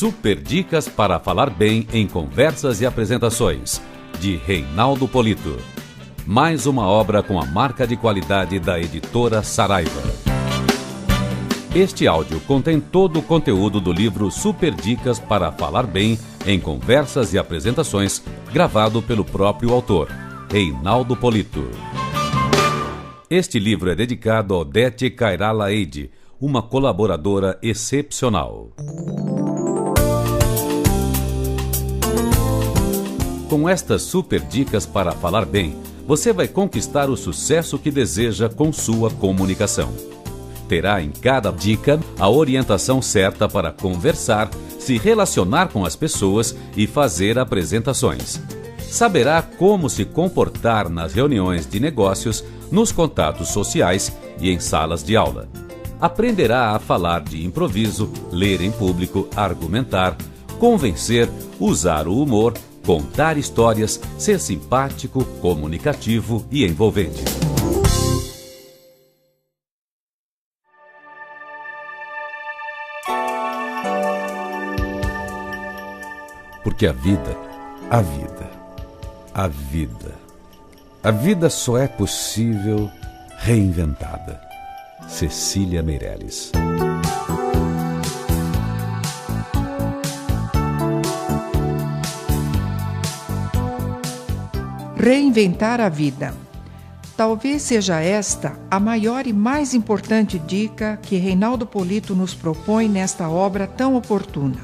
Super Dicas para Falar Bem em Conversas e Apresentações, de Reinaldo Polito. Mais uma obra com a marca de qualidade da editora Saraiva. Este áudio contém todo o conteúdo do livro Super Dicas para Falar Bem em Conversas e Apresentações, gravado pelo próprio autor, Reinaldo Polito. Este livro é dedicado a Odete Cairala Eide, uma colaboradora excepcional. Com estas super dicas para falar bem, você vai conquistar o sucesso que deseja com sua comunicação. Terá em cada dica a orientação certa para conversar, se relacionar com as pessoas e fazer apresentações. Saberá como se comportar nas reuniões de negócios, nos contatos sociais e em salas de aula. Aprenderá a falar de improviso, ler em público, argumentar, convencer, usar o humor, contar histórias, ser simpático, comunicativo e envolvente. Porque a vida só é possível reinventada. Cecília Meirelles. Reinventar a vida. Talvez seja esta a maior e mais importante dica que Reinaldo Polito nos propõe nesta obra tão oportuna.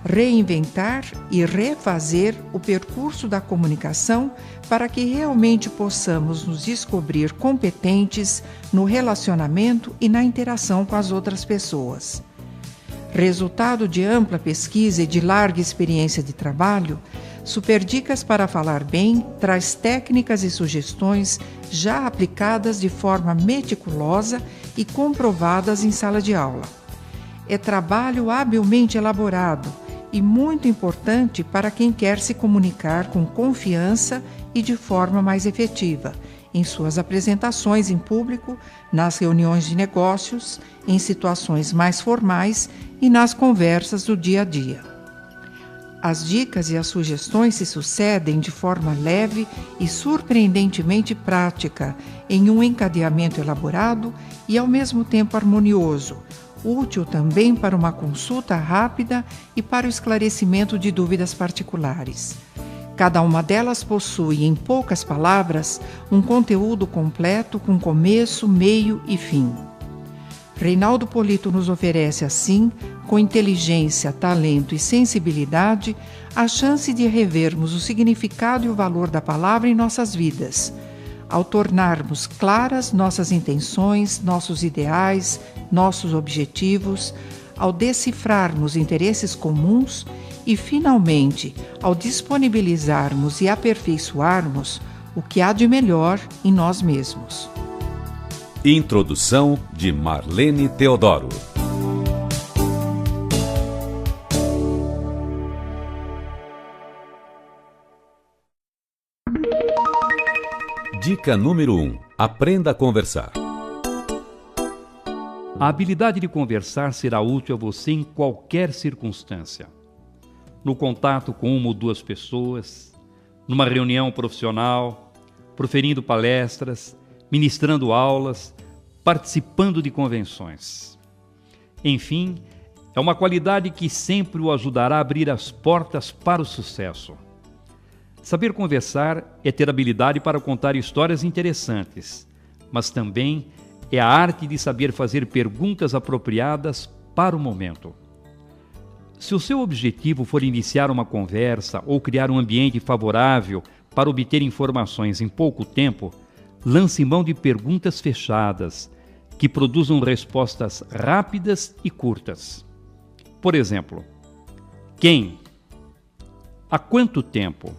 Reinventar e refazer o percurso da comunicação para que realmente possamos nos descobrir competentes no relacionamento e na interação com as outras pessoas. Resultado de ampla pesquisa e de larga experiência de trabalho, Super Dicas para Falar Bem traz técnicas e sugestões já aplicadas de forma meticulosa e comprovadas em sala de aula. É trabalho habilmente elaborado e muito importante para quem quer se comunicar com confiança e de forma mais efetiva, em suas apresentações em público, nas reuniões de negócios, em situações mais formais e nas conversas do dia a dia. As dicas e as sugestões se sucedem de forma leve e surpreendentemente prática, em um encadeamento elaborado e ao mesmo tempo harmonioso, útil também para uma consulta rápida e para o esclarecimento de dúvidas particulares. Cada uma delas possui, em poucas palavras, um conteúdo completo com começo, meio e fim. Reinaldo Polito nos oferece, assim, com inteligência, talento e sensibilidade, a chance de revermos o significado e o valor da palavra em nossas vidas, ao tornarmos claras nossas intenções, nossos ideais, nossos objetivos, ao decifrarmos interesses comuns e, finalmente, ao disponibilizarmos e aperfeiçoarmos o que há de melhor em nós mesmos. Introdução de Marlene Teodoro. Dica número 1. Aprenda a conversar. A habilidade de conversar será útil a você em qualquer circunstância. No contato com uma ou duas pessoas, numa reunião profissional, proferindo palestras, ministrando aulas, participando de convenções. Enfim, é uma qualidade que sempre o ajudará a abrir as portas para o sucesso. Saber conversar é ter habilidade para contar histórias interessantes, mas também é a arte de saber fazer perguntas apropriadas para o momento. Se o seu objetivo for iniciar uma conversa ou criar um ambiente favorável para obter informações em pouco tempo, lance mão de perguntas fechadas, que produzam respostas rápidas e curtas. Por exemplo, quem? Há quanto tempo?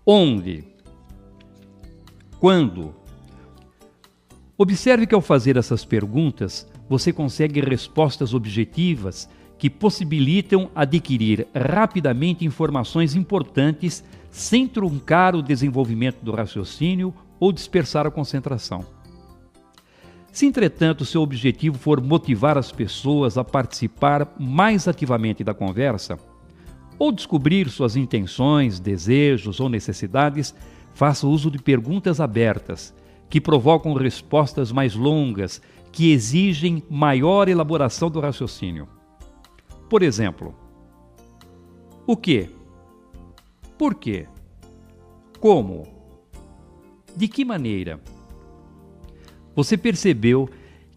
Onde? Quando? Observe que ao fazer essas perguntas, você consegue respostas objetivas que possibilitam adquirir rapidamente informações importantes sem truncar o desenvolvimento do raciocínio ou dispersar a concentração. Se, entretanto, seu objetivo for motivar as pessoas a participar mais ativamente da conversa, ou descobrir suas intenções, desejos ou necessidades, faça uso de perguntas abertas, que provocam respostas mais longas, que exigem maior elaboração do raciocínio. Por exemplo, o quê? Por quê? Como? De que maneira? Você percebeu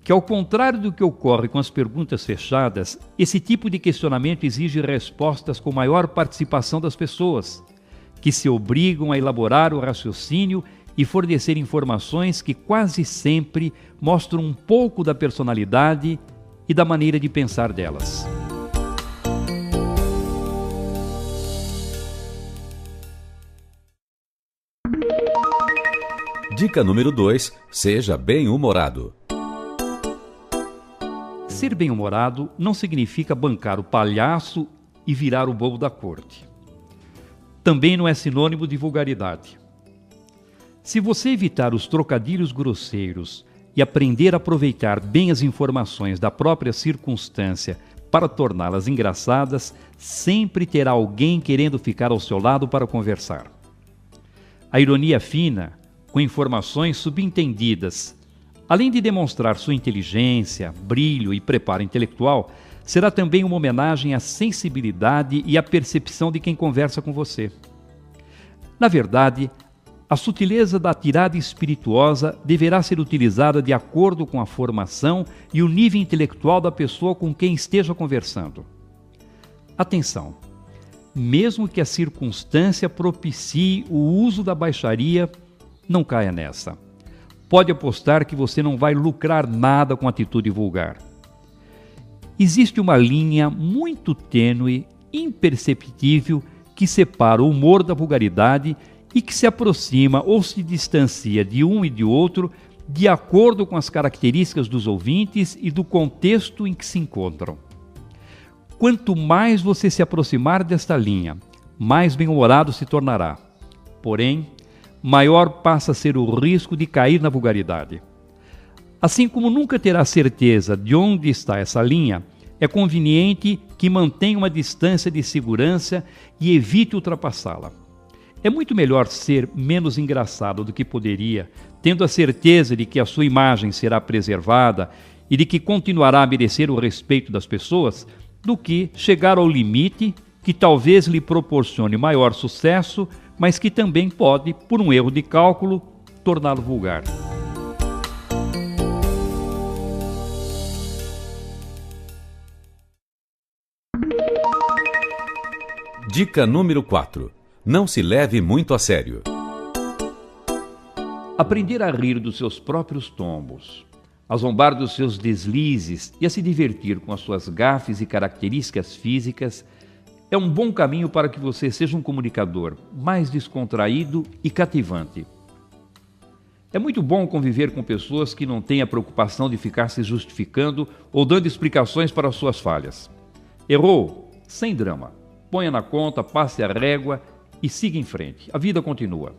que, ao contrário do que ocorre com as perguntas fechadas, esse tipo de questionamento exige respostas com maior participação das pessoas, que se obrigam a elaborar o raciocínio e fornecer informações que quase sempre mostram um pouco da personalidade e da maneira de pensar delas. Dica número 2. Seja bem-humorado. Ser bem-humorado não significa bancar o palhaço e virar o bobo da corte. Também não é sinônimo de vulgaridade. Se você evitar os trocadilhos grosseiros e aprender a aproveitar bem as informações da própria circunstância para torná-las engraçadas, sempre terá alguém querendo ficar ao seu lado para conversar. A ironia fina, com informações subentendidas, além de demonstrar sua inteligência, brilho e preparo intelectual, será também uma homenagem à sensibilidade e à percepção de quem conversa com você. Na verdade, a sutileza da tirada espirituosa deverá ser utilizada de acordo com a formação e o nível intelectual da pessoa com quem esteja conversando. Atenção! Mesmo que a circunstância propicie o uso da baixaria, não caia nessa. Pode apostar que você não vai lucrar nada com atitude vulgar. Existe uma linha muito tênue, imperceptível, que separa o humor da vulgaridade e que se aproxima ou se distancia de um e de outro de acordo com as características dos ouvintes e do contexto em que se encontram. Quanto mais você se aproximar desta linha, mais bem-humorado se tornará. Porém, maior passa a ser o risco de cair na vulgaridade. Assim como nunca terá certeza de onde está essa linha, é conveniente que mantenha uma distância de segurança e evite ultrapassá-la. É muito melhor ser menos engraçado do que poderia, tendo a certeza de que a sua imagem será preservada e de que continuará a merecer o respeito das pessoas, do que chegar ao limite que talvez lhe proporcione maior sucesso, mas que também pode, por um erro de cálculo, torná-lo vulgar. Dica número 4. Não se leve muito a sério. Aprender a rir dos seus próprios tombos, a zombar dos seus deslizes e a se divertir com as suas gafes e características físicas é um bom caminho para que você seja um comunicador mais descontraído e cativante. É muito bom conviver com pessoas que não têm a preocupação de ficar se justificando ou dando explicações para as suas falhas. Errou? Sem drama. Ponha na conta, passe a régua e siga em frente. A vida continua.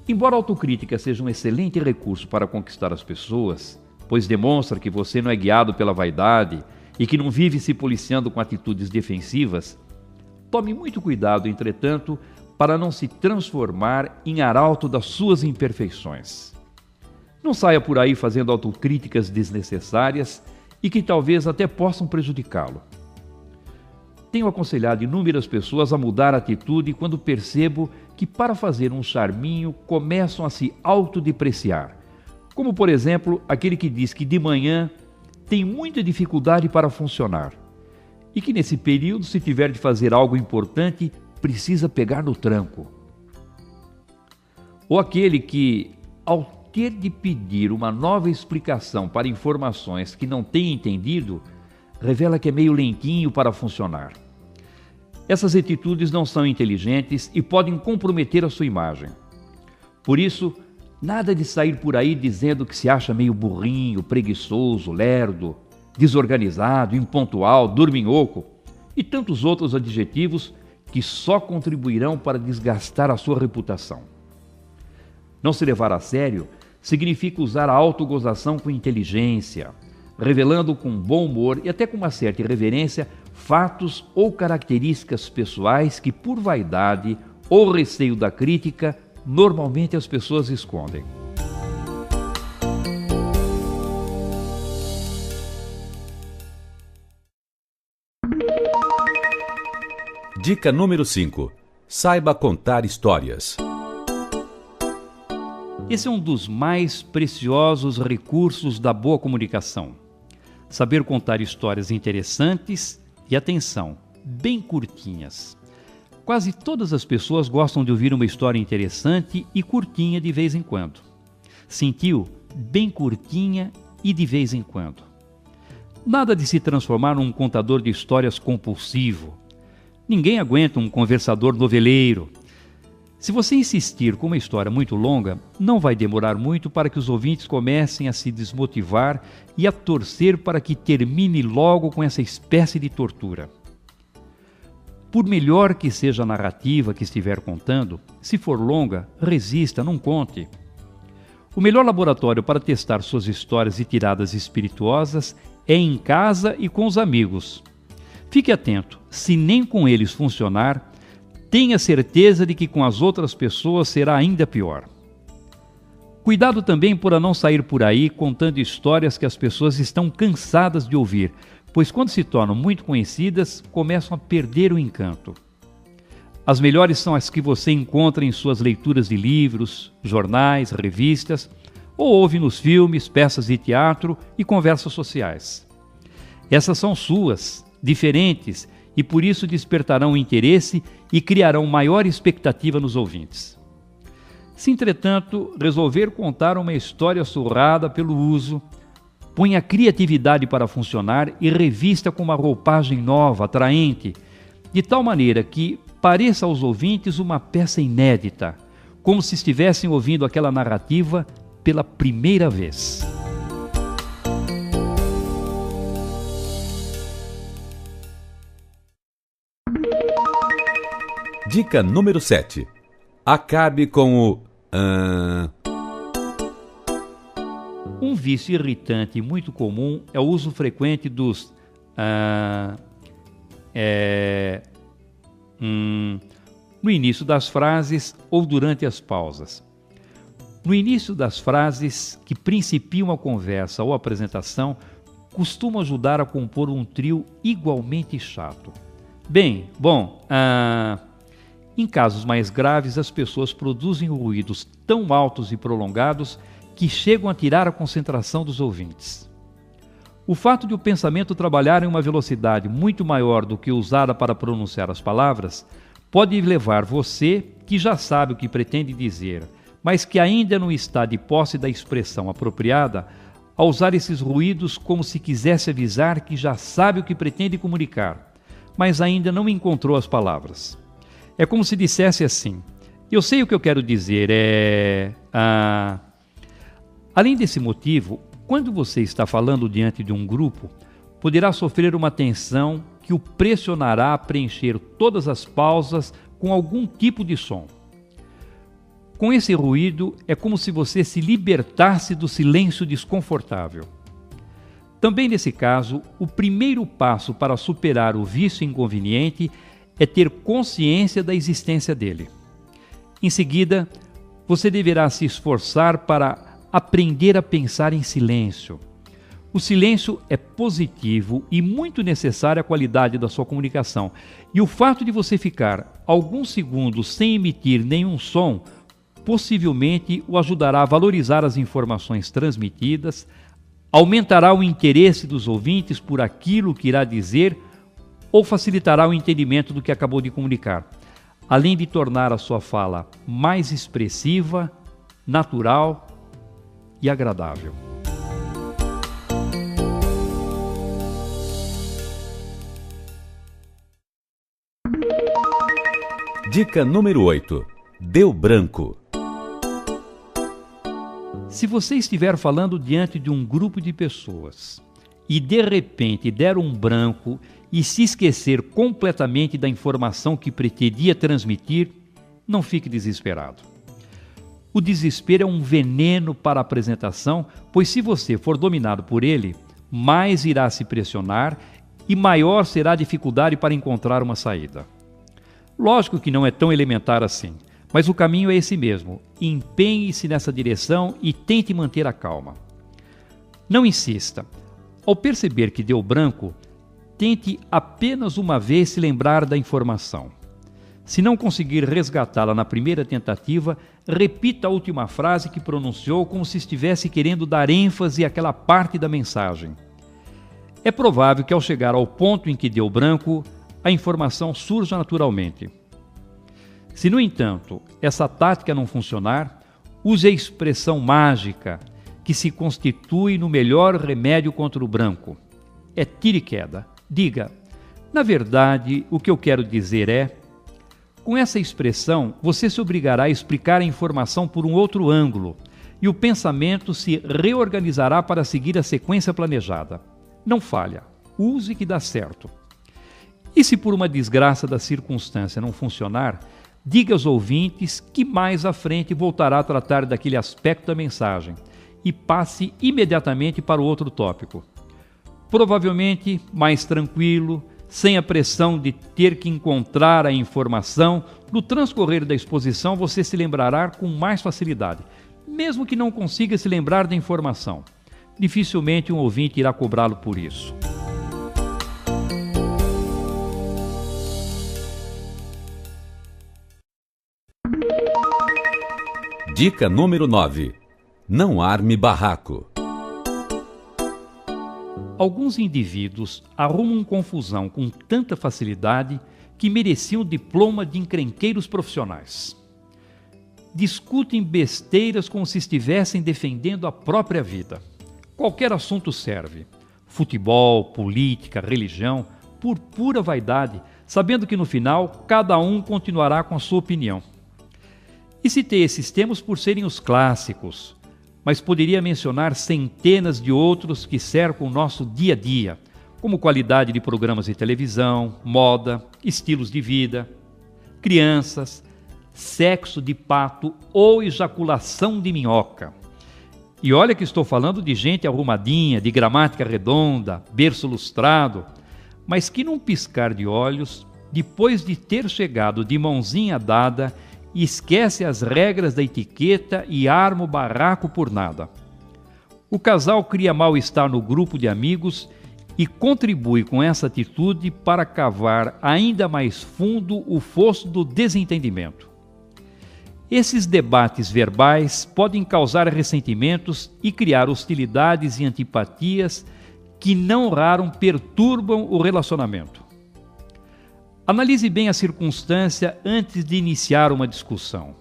Embora a autocrítica seja um excelente recurso para conquistar as pessoas, pois demonstra que você não é guiado pela vaidade e que não vive se policiando com atitudes defensivas, tome muito cuidado, entretanto, para não se transformar em arauto das suas imperfeições. Não saia por aí fazendo autocríticas desnecessárias e que talvez até possam prejudicá-lo. Tenho aconselhado inúmeras pessoas a mudar a atitude quando percebo que, para fazer um charminho, começam a se autodepreciar. Como, por exemplo, aquele que diz que de manhã tem muita dificuldade para funcionar e que nesse período, se tiver de fazer algo importante, precisa pegar no tranco. Ou aquele que, ao ter de pedir uma nova explicação para informações que não tem entendido, revela que é meio lentinho para funcionar. Essas atitudes não são inteligentes e podem comprometer a sua imagem. Por isso, nada de sair por aí dizendo que se acha meio burrinho, preguiçoso, lerdo, desorganizado, impontual, dorminhoco e tantos outros adjetivos que só contribuirão para desgastar a sua reputação. Não se levar a sério significa usar a autogozação com inteligência, revelando com bom humor e até com uma certa irreverência fatos ou características pessoais que, por vaidade ou receio da crítica, normalmente as pessoas escondem. Dica número 5. Saiba contar histórias. Esse é um dos mais preciosos recursos da boa comunicação. Saber contar histórias interessantes e, atenção, bem curtinhas. Quase todas as pessoas gostam de ouvir uma história interessante e curtinha de vez em quando. Sentiu? Bem curtinha e de vez em quando. Nada de se transformar num contador de histórias compulsivo. Ninguém aguenta um conversador noveleiro. Se você insistir com uma história muito longa, não vai demorar muito para que os ouvintes comecem a se desmotivar e a torcer para que termine logo com essa espécie de tortura. Por melhor que seja a narrativa que estiver contando, se for longa, resista, não conte. O melhor laboratório para testar suas histórias e tiradas espirituosas é em casa e com os amigos. Fique atento, se nem com eles funcionar, tenha certeza de que com as outras pessoas será ainda pior. Cuidado também para não sair por aí contando histórias que as pessoas estão cansadas de ouvir, pois quando se tornam muito conhecidas, começam a perder o encanto. As melhores são as que você encontra em suas leituras de livros, jornais, revistas, ou ouve nos filmes, peças de teatro e conversas sociais. Essas são suas, diferentes, e por isso despertarão interesse e criarão maior expectativa nos ouvintes. Se, entretanto, resolver contar uma história surrada pelo uso, ponha a criatividade para funcionar e revista com uma roupagem nova, atraente, de tal maneira que pareça aos ouvintes uma peça inédita, como se estivessem ouvindo aquela narrativa pela primeira vez. Dica número 7. Acabe com o Um vício irritante muito comum é o uso frequente dos no início das frases ou durante as pausas. No início das frases que principiam a conversa ou apresentação, costumam ajudar a compor um trio igualmente chato. Em casos mais graves, as pessoas produzem ruídos tão altos e prolongados que chegam a tirar a concentração dos ouvintes. O fato de o pensamento trabalhar em uma velocidade muito maior do que usada para pronunciar as palavras pode levar você, que já sabe o que pretende dizer, mas que ainda não está de posse da expressão apropriada, a usar esses ruídos como se quisesse avisar que já sabe o que pretende comunicar, mas ainda não encontrou as palavras. É como se dissesse assim: eu sei o que eu quero dizer, Além desse motivo, quando você está falando diante de um grupo, poderá sofrer uma tensão que o pressionará a preencher todas as pausas com algum tipo de som. Com esse ruído, é como se você se libertasse do silêncio desconfortável. Também nesse caso, o primeiro passo para superar o vício inconveniente é ter consciência da existência dele. Em seguida, você deverá se esforçar para aprender a pensar em silêncio. O silêncio é positivo e muito necessário à qualidade da sua comunicação. E o fato de você ficar alguns segundos sem emitir nenhum som, possivelmente o ajudará a valorizar as informações transmitidas, aumentará o interesse dos ouvintes por aquilo que irá dizer ou facilitará o entendimento do que acabou de comunicar, além de tornar a sua fala mais expressiva, natural e agradável. Dica número 8. Deu branco. Se você estiver falando diante de um grupo de pessoas e de repente der um branco e se esquecer completamente da informação que pretendia transmitir, não fique desesperado. O desespero é um veneno para a apresentação, pois se você for dominado por ele, mais irá se pressionar e maior será a dificuldade para encontrar uma saída. Lógico que não é tão elementar assim, mas o caminho é esse mesmo. Empenhe-se nessa direção e tente manter a calma. Não insista. Ao perceber que deu branco, tente apenas uma vez se lembrar da informação. Se não conseguir resgatá-la na primeira tentativa, repita a última frase que pronunciou como se estivesse querendo dar ênfase àquela parte da mensagem. É provável que ao chegar ao ponto em que deu branco, a informação surja naturalmente. Se, no entanto, essa tática não funcionar, use a expressão mágica que se constitui no melhor remédio contra o branco. É tira e queda. Diga, na verdade, o que eu quero dizer é... Com essa expressão, você se obrigará a explicar a informação por um outro ângulo e o pensamento se reorganizará para seguir a sequência planejada. Não falha, use que dá certo. E se por uma desgraça da circunstância não funcionar, diga aos ouvintes que mais à frente voltará a tratar daquele aspecto da mensagem e passe imediatamente para o outro tópico. Provavelmente mais tranquilo, sem a pressão de ter que encontrar a informação, no transcorrer da exposição você se lembrará com mais facilidade, mesmo que não consiga se lembrar da informação. Dificilmente um ouvinte irá cobrá-lo por isso. Dica número 9. Não arme barraco. Alguns indivíduos arrumam confusão com tanta facilidade que mereciam diploma de encrenqueiros profissionais. Discutem besteiras como se estivessem defendendo a própria vida. Qualquer assunto serve. Futebol, política, religião, por pura vaidade, sabendo que no final cada um continuará com a sua opinião. E citei esses temas por serem os clássicos, mas poderia mencionar centenas de outros que cercam o nosso dia a dia, como qualidade de programas de televisão, moda, estilos de vida, crianças, sexo de pato ou ejaculação de minhoca. E olha que estou falando de gente arrumadinha, de gramática redonda, berço lustrado, mas que num piscar de olhos, depois de ter chegado de mãozinha dada, esquece as regras da etiqueta e arma o barraco por nada. O casal cria mal-estar no grupo de amigos e contribui com essa atitude para cavar ainda mais fundo o fosso do desentendimento. Esses debates verbais podem causar ressentimentos e criar hostilidades e antipatias que não raro perturbam o relacionamento. Analise bem a circunstância antes de iniciar uma discussão.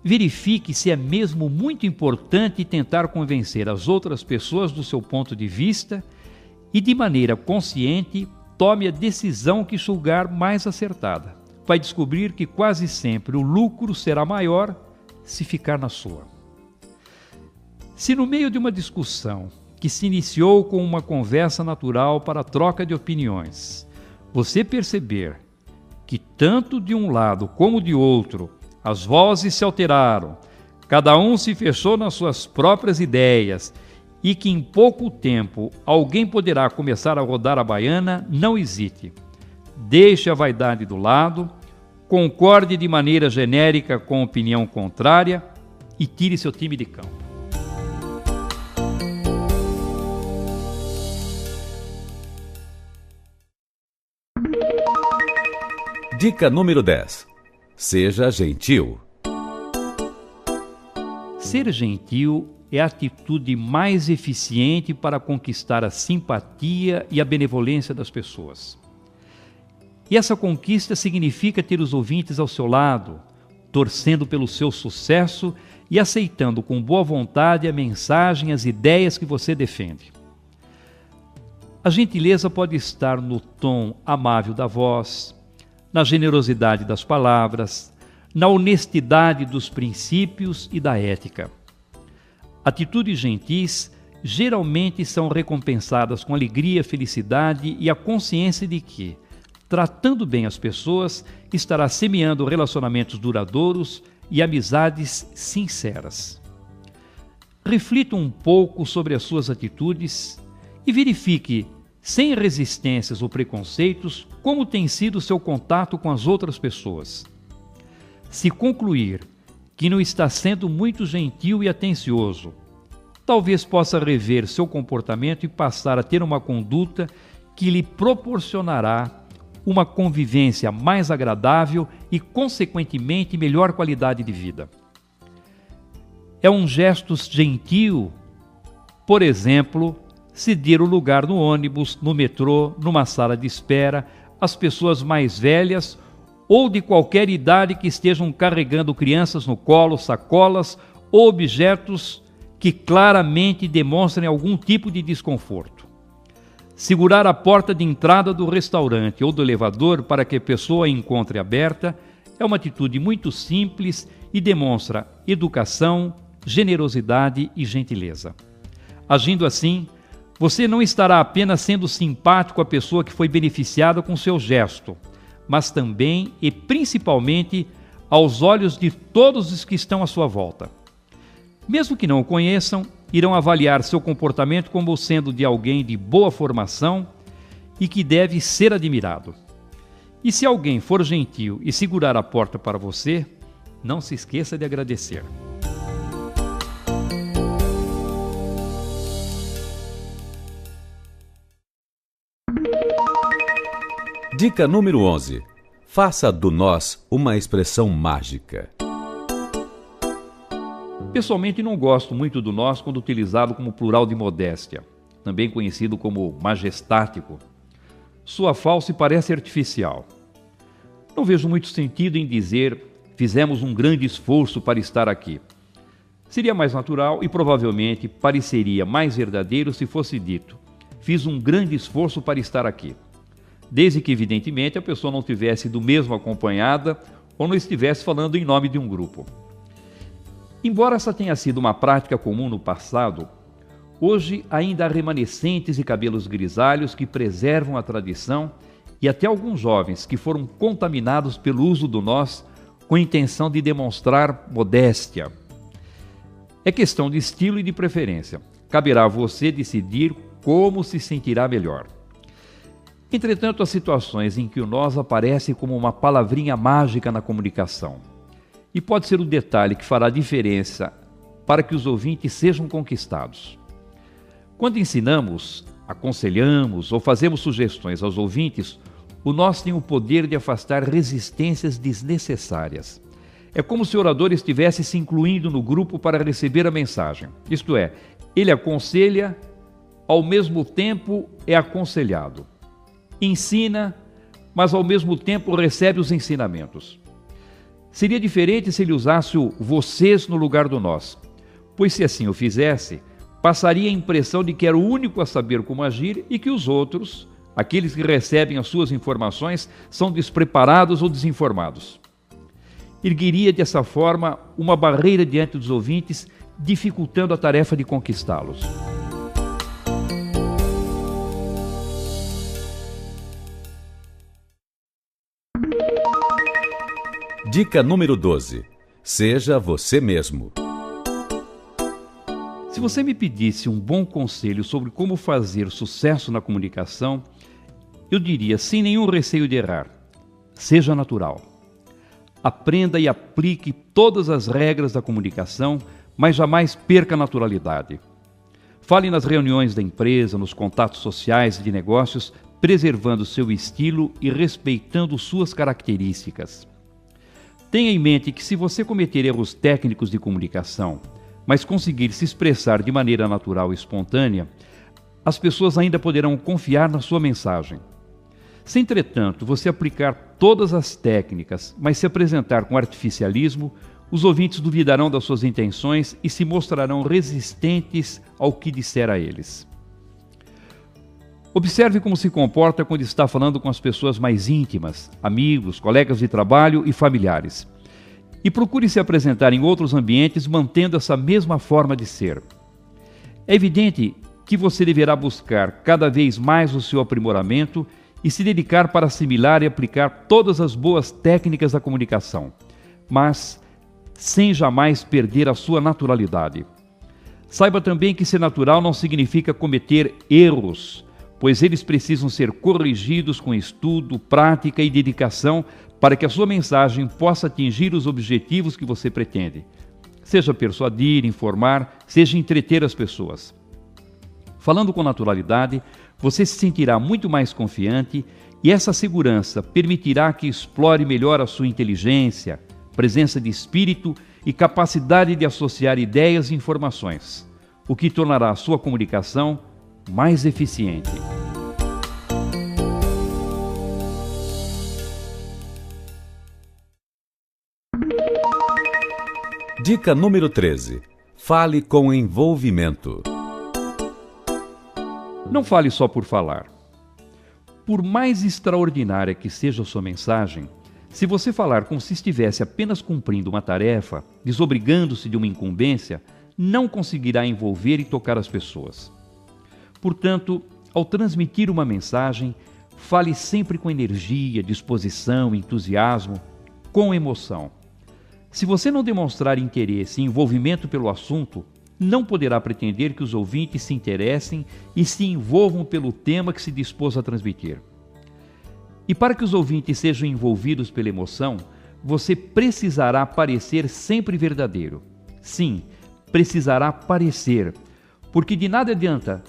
Verifique se é mesmo muito importante tentar convencer as outras pessoas do seu ponto de vista e, de maneira consciente, tome a decisão que julgar mais acertada. Vai descobrir que quase sempre o lucro será maior se ficar na sua. Se no meio de uma discussão que se iniciou com uma conversa natural para a troca de opiniões, você perceber que tanto de um lado como de outro as vozes se alteraram, cada um se fechou nas suas próprias ideias e que em pouco tempo alguém poderá começar a rodar a baiana, não hesite. Deixe a vaidade do lado, concorde de maneira genérica com a opinião contrária e tire seu time de campo. Dica número 10. Seja gentil. Ser gentil é a atitude mais eficiente para conquistar a simpatia e a benevolência das pessoas. E essa conquista significa ter os ouvintes ao seu lado, torcendo pelo seu sucesso e aceitando com boa vontade a mensagem e as ideias que você defende. A gentileza pode estar no tom amável da voz, na generosidade das palavras, na honestidade dos princípios e da ética. Atitudes gentis geralmente são recompensadas com alegria, felicidade e a consciência de que, tratando bem as pessoas, estará semeando relacionamentos duradouros e amizades sinceras. Reflita um pouco sobre as suas atitudes e verifique, sem resistências ou preconceitos, como tem sido o seu contato com as outras pessoas. Se concluir que não está sendo muito gentil e atencioso, talvez possa rever seu comportamento e passar a ter uma conduta que lhe proporcionará uma convivência mais agradável e, consequentemente, melhor qualidade de vida. É um gesto gentil, por exemplo, ceder o lugar no ônibus, no metrô, numa sala de espera, às pessoas mais velhas ou de qualquer idade que estejam carregando crianças no colo, sacolas ou objetos que claramente demonstrem algum tipo de desconforto. Segurar a porta de entrada do restaurante ou do elevador para que a pessoa a encontre aberta é uma atitude muito simples e demonstra educação, generosidade e gentileza. Agindo assim, você não estará apenas sendo simpático à pessoa que foi beneficiada com seu gesto, mas também e principalmente aos olhos de todos os que estão à sua volta. Mesmo que não o conheçam, irão avaliar seu comportamento como sendo de alguém de boa formação e que deve ser admirado. E se alguém for gentil e segurar a porta para você, não se esqueça de agradecer. Dica número 11. Faça do nós uma expressão mágica. Pessoalmente não gosto muito do nós quando utilizado como plural de modéstia, também conhecido como majestático. Soa falso e parece artificial. Não vejo muito sentido em dizer fizemos um grande esforço para estar aqui. Seria mais natural e provavelmente pareceria mais verdadeiro se fosse dito fiz um grande esforço para estar aqui. Desde que, evidentemente, a pessoa não tivesse do mesmo acompanhada ou não estivesse falando em nome de um grupo. Embora essa tenha sido uma prática comum no passado, hoje ainda há remanescentes de cabelos grisalhos que preservam a tradição e até alguns jovens que foram contaminados pelo uso do nós com a intenção de demonstrar modéstia. É questão de estilo e de preferência. Caberá a você decidir como se sentirá melhor. Entretanto, há situações em que o nós aparece como uma palavrinha mágica na comunicação. E pode ser o detalhe que fará a diferença para que os ouvintes sejam conquistados. Quando ensinamos, aconselhamos ou fazemos sugestões aos ouvintes, o nós tem o poder de afastar resistências desnecessárias. É como se o orador estivesse se incluindo no grupo para receber a mensagem. Isto é, ele aconselha, ao mesmo tempo é aconselhado. Ensina, mas ao mesmo tempo recebe os ensinamentos. Seria diferente se ele usasse o vocês no lugar do nós, pois se assim o fizesse, passaria a impressão de que era o único a saber como agir e que os outros, aqueles que recebem as suas informações, são despreparados ou desinformados. Ergueria dessa forma uma barreira diante dos ouvintes, dificultando a tarefa de conquistá-los. Dica número 12. Seja você mesmo. Se você me pedisse um bom conselho sobre como fazer sucesso na comunicação, eu diria, sem nenhum receio de errar, seja natural. Aprenda e aplique todas as regras da comunicação, mas jamais perca a naturalidade. Fale nas reuniões da empresa, nos contatos sociais e de negócios, preservando seu estilo e respeitando suas características. Tenha em mente que se você cometer erros técnicos de comunicação, mas conseguir se expressar de maneira natural e espontânea, as pessoas ainda poderão confiar na sua mensagem. Se, entretanto, você aplicar todas as técnicas, mas se apresentar com artificialismo, os ouvintes duvidarão das suas intenções e se mostrarão resistentes ao que disser a eles. Observe como se comporta quando está falando com as pessoas mais íntimas, amigos, colegas de trabalho e familiares. E procure se apresentar em outros ambientes mantendo essa mesma forma de ser. É evidente que você deverá buscar cada vez mais o seu aprimoramento e se dedicar para assimilar e aplicar todas as boas técnicas da comunicação. Mas sem jamais perder a sua naturalidade. Saiba também que ser natural não significa cometer erros, pois eles precisam ser corrigidos com estudo, prática e dedicação para que a sua mensagem possa atingir os objetivos que você pretende. Seja persuadir, informar, seja entreter as pessoas. Falando com naturalidade, você se sentirá muito mais confiante e essa segurança permitirá que explore melhor a sua inteligência, presença de espírito e capacidade de associar ideias e informações, o que tornará a sua comunicação mais eficiente. Dica número 13. Fale com envolvimento. Não fale só por falar. Por mais extraordinária que seja a sua mensagem, se você falar como se estivesse apenas cumprindo uma tarefa, desobrigando-se de uma incumbência, não conseguirá envolver e tocar as pessoas. Portanto, ao transmitir uma mensagem, fale sempre com energia, disposição, entusiasmo, com emoção. Se você não demonstrar interesse e envolvimento pelo assunto, não poderá pretender que os ouvintes se interessem e se envolvam pelo tema que se dispôs a transmitir. E para que os ouvintes sejam envolvidos pela emoção, você precisará parecer sempre verdadeiro. Sim, precisará parecer, porque de nada adianta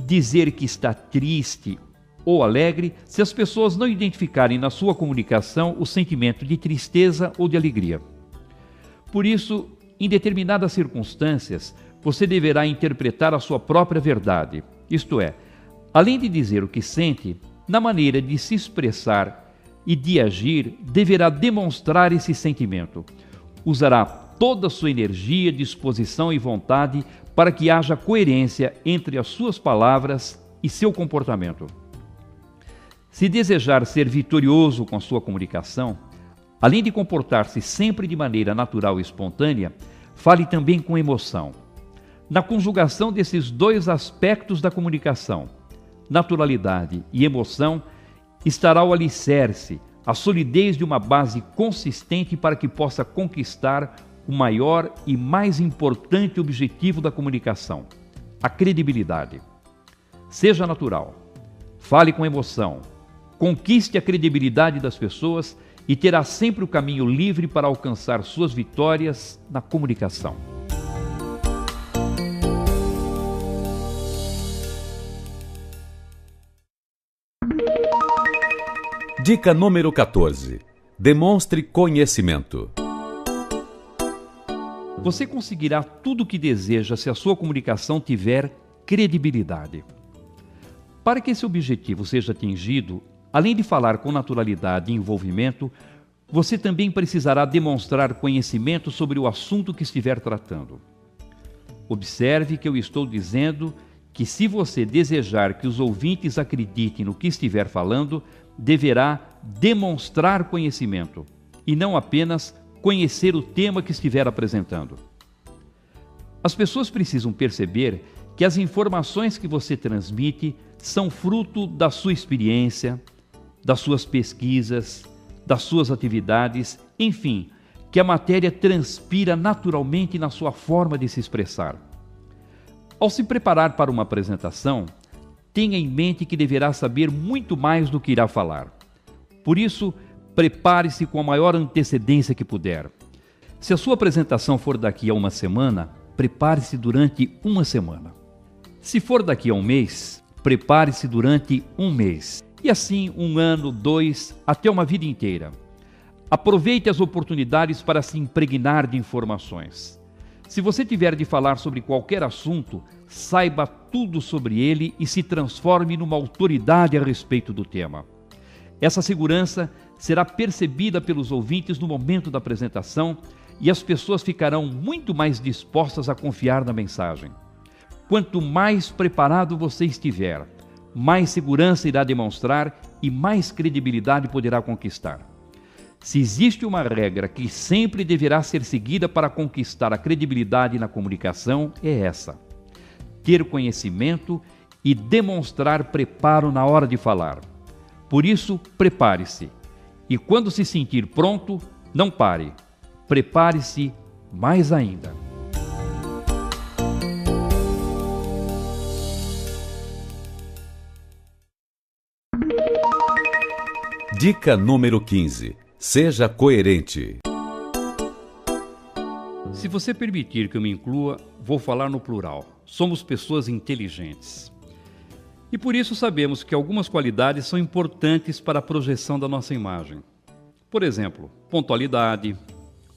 dizer que está triste ou alegre se as pessoas não identificarem na sua comunicação o sentimento de tristeza ou de alegria. Por isso, em determinadas circunstâncias, você deverá interpretar a sua própria verdade, isto é, além de dizer o que sente, na maneira de se expressar e de agir, deverá demonstrar esse sentimento. Usará toda a sua energia, disposição e vontade para que haja coerência entre as suas palavras e seu comportamento. Se desejar ser vitorioso com a sua comunicação, além de comportar-se sempre de maneira natural e espontânea, fale também com emoção. Na conjugação desses dois aspectos da comunicação, naturalidade e emoção, estará o alicerce, a solidez de uma base consistente para que possa conquistar o maior e mais importante objetivo da comunicação, a credibilidade. Seja natural, fale com emoção, conquiste a credibilidade das pessoas e terá sempre o caminho livre para alcançar suas vitórias na comunicação. Dica número 14. Demonstre conhecimento. Você conseguirá tudo o que deseja se a sua comunicação tiver credibilidade. Para que esse objetivo seja atingido, além de falar com naturalidade e envolvimento, você também precisará demonstrar conhecimento sobre o assunto que estiver tratando. Observe que eu estou dizendo que se você desejar que os ouvintes acreditem no que estiver falando, deverá demonstrar conhecimento e não apenas conhecer o tema que estiver apresentando. As pessoas precisam perceber que as informações que você transmite são fruto da sua experiência, das suas pesquisas, das suas atividades, enfim, que a matéria transpira naturalmente na sua forma de se expressar. Ao se preparar para uma apresentação, tenha em mente que deverá saber muito mais do que irá falar. Por isso, prepare-se com a maior antecedência que puder. Se a sua apresentação for daqui a uma semana, prepare-se durante uma semana. Se for daqui a um mês, prepare-se durante um mês. E assim, 1 ano, 2, até uma vida inteira. Aproveite as oportunidades para se impregnar de informações. Se você tiver de falar sobre qualquer assunto, saiba tudo sobre ele e se transforme numa autoridade a respeito do tema. Essa segurança será percebida pelos ouvintes no momento da apresentação e as pessoas ficarão muito mais dispostas a confiar na mensagem. Quanto mais preparado você estiver, mais segurança irá demonstrar e mais credibilidade poderá conquistar. Se existe uma regra que sempre deverá ser seguida para conquistar a credibilidade na comunicação, é essa: ter conhecimento e demonstrar preparo na hora de falar. Por isso, prepare-se. E quando se sentir pronto, não pare. Prepare-se mais ainda. Dica número 15. Seja coerente. Se você permitir que eu me inclua, vou falar no plural. Somos pessoas inteligentes. E por isso sabemos que algumas qualidades são importantes para a projeção da nossa imagem. Por exemplo, pontualidade,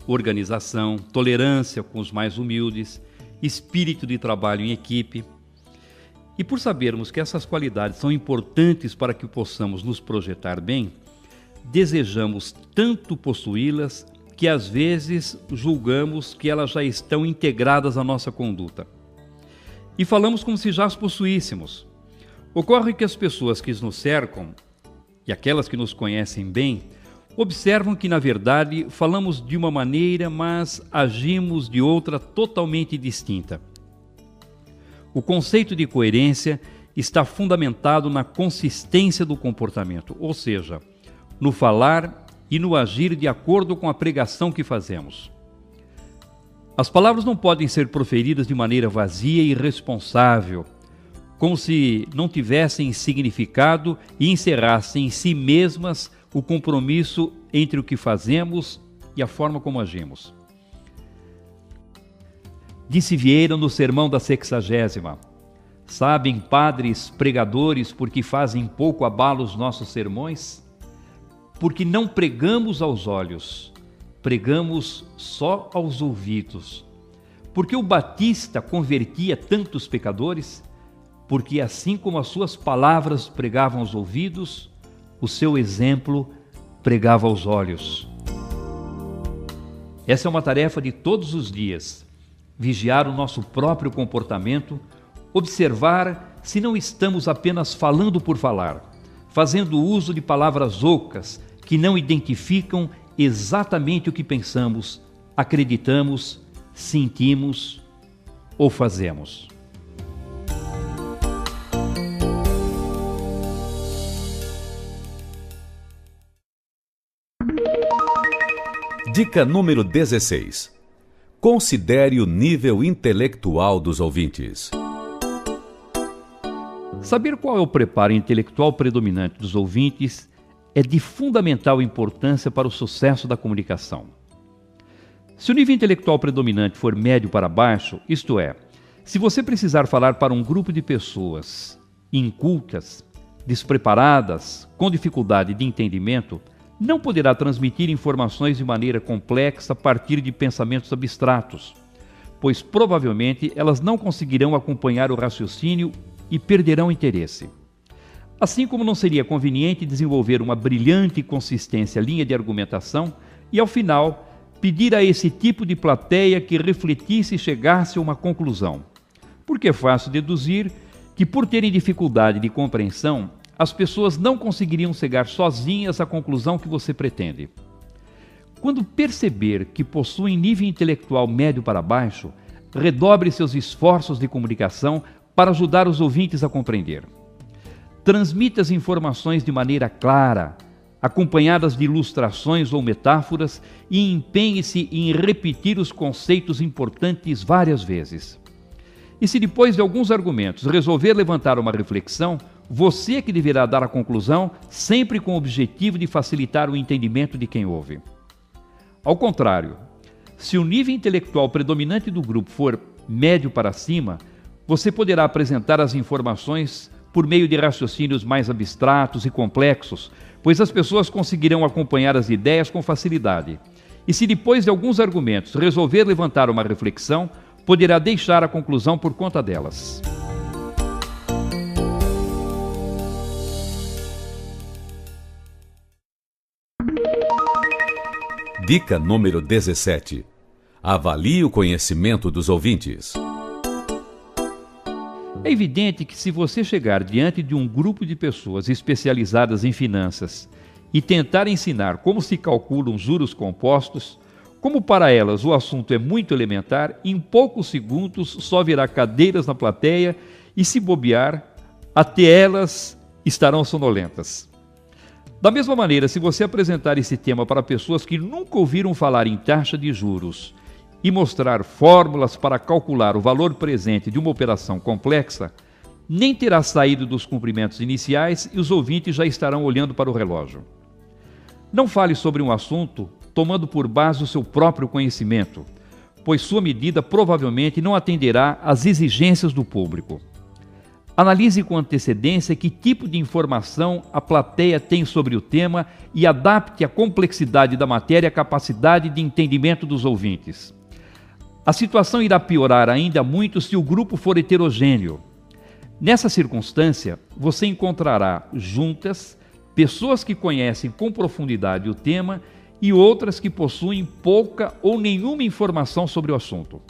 organização, tolerância com os mais humildes, espírito de trabalho em equipe. E por sabermos que essas qualidades são importantes para que possamos nos projetar bem, desejamos tanto possuí-las que às vezes julgamos que elas já estão integradas à nossa conduta. E falamos como se já as possuíssemos. Ocorre que as pessoas que nos cercam, e aquelas que nos conhecem bem, observam que, na verdade, falamos de uma maneira, mas agimos de outra totalmente distinta. O conceito de coerência está fundamentado na consistência do comportamento, ou seja, no falar e no agir de acordo com a pregação que fazemos. As palavras não podem ser proferidas de maneira vazia e irresponsável, como se não tivessem significado e encerrassem em si mesmas o compromisso entre o que fazemos e a forma como agimos. Disse Vieira no sermão da 60ª: sabem, padres, pregadores, por que fazem pouco abalo os nossos sermões? Porque não pregamos aos olhos, pregamos só aos ouvidos. Porque o Batista convertia tantos pecadores? Porque assim como as suas palavras pregavam aos ouvidos, o seu exemplo pregava aos olhos. Essa é uma tarefa de todos os dias: vigiar o nosso próprio comportamento, observar se não estamos apenas falando por falar, fazendo uso de palavras ocas que não identificam exatamente o que pensamos, acreditamos, sentimos ou fazemos. Dica número 16. Considere o nível intelectual dos ouvintes. Saber qual é o preparo intelectual predominante dos ouvintes é de fundamental importância para o sucesso da comunicação. Se o nível intelectual predominante for médio para baixo, isto é, se você precisar falar para um grupo de pessoas incultas, despreparadas, com dificuldade de entendimento, não poderá transmitir informações de maneira complexa a partir de pensamentos abstratos, pois provavelmente elas não conseguirão acompanhar o raciocínio e perderão interesse. Assim como não seria conveniente desenvolver uma brilhante e consistente linha de argumentação e, ao final, pedir a esse tipo de plateia que refletisse e chegasse a uma conclusão. Porque é fácil deduzir que, por terem dificuldade de compreensão, as pessoas não conseguiriam chegar sozinhas à conclusão que você pretende. Quando perceber que possuem nível intelectual médio para baixo, redobre seus esforços de comunicação para ajudar os ouvintes a compreender. Transmita as informações de maneira clara, acompanhadas de ilustrações ou metáforas, e empenhe-se em repetir os conceitos importantes várias vezes. E se depois de alguns argumentos resolver levantar uma reflexão, você é que deverá dar a conclusão, sempre com o objetivo de facilitar o entendimento de quem ouve. Ao contrário, se o nível intelectual predominante do grupo for médio para cima, você poderá apresentar as informações por meio de raciocínios mais abstratos e complexos, pois as pessoas conseguirão acompanhar as ideias com facilidade. E se depois de alguns argumentos resolver levantar uma reflexão, poderá deixar a conclusão por conta delas. Dica número 17. Avalie o conhecimento dos ouvintes. É evidente que se você chegar diante de um grupo de pessoas especializadas em finanças e tentar ensinar como se calculam juros compostos, como para elas o assunto é muito elementar, em poucos segundos só virá cadeiras na plateia e, se bobear, até elas estarão sonolentas. Da mesma maneira, se você apresentar esse tema para pessoas que nunca ouviram falar em taxa de juros e mostrar fórmulas para calcular o valor presente de uma operação complexa, nem terá saído dos cumprimentos iniciais e os ouvintes já estarão olhando para o relógio. Não fale sobre um assunto tomando por base o seu próprio conhecimento, pois sua medida provavelmente não atenderá às exigências do público. Analise com antecedência que tipo de informação a plateia tem sobre o tema e adapte a complexidade da matéria à capacidade de entendimento dos ouvintes. A situação irá piorar ainda muito se o grupo for heterogêneo. Nessa circunstância, você encontrará juntas pessoas que conhecem com profundidade o tema e outras que possuem pouca ou nenhuma informação sobre o assunto.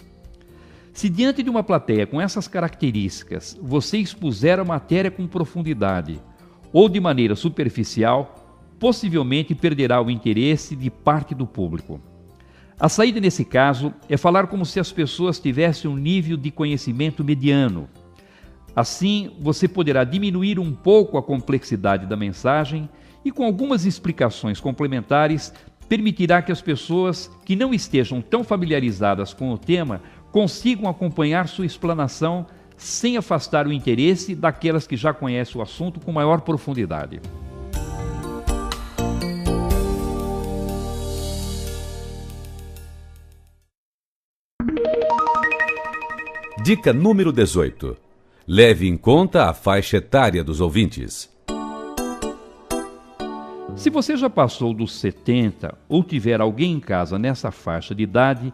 Se diante de uma plateia com essas características você expuser a matéria com profundidade ou de maneira superficial, possivelmente perderá o interesse de parte do público. A saída nesse caso é falar como se as pessoas tivessem um nível de conhecimento mediano. Assim, você poderá diminuir um pouco a complexidade da mensagem e, com algumas explicações complementares, permitirá que as pessoas que não estejam tão familiarizadas com o tema consigam acompanhar sua explanação sem afastar o interesse daquelas que já conhecem o assunto com maior profundidade. Dica número 18. Leve em conta a faixa etária dos ouvintes. Se você já passou dos 70 ou tiver alguém em casa nessa faixa de idade,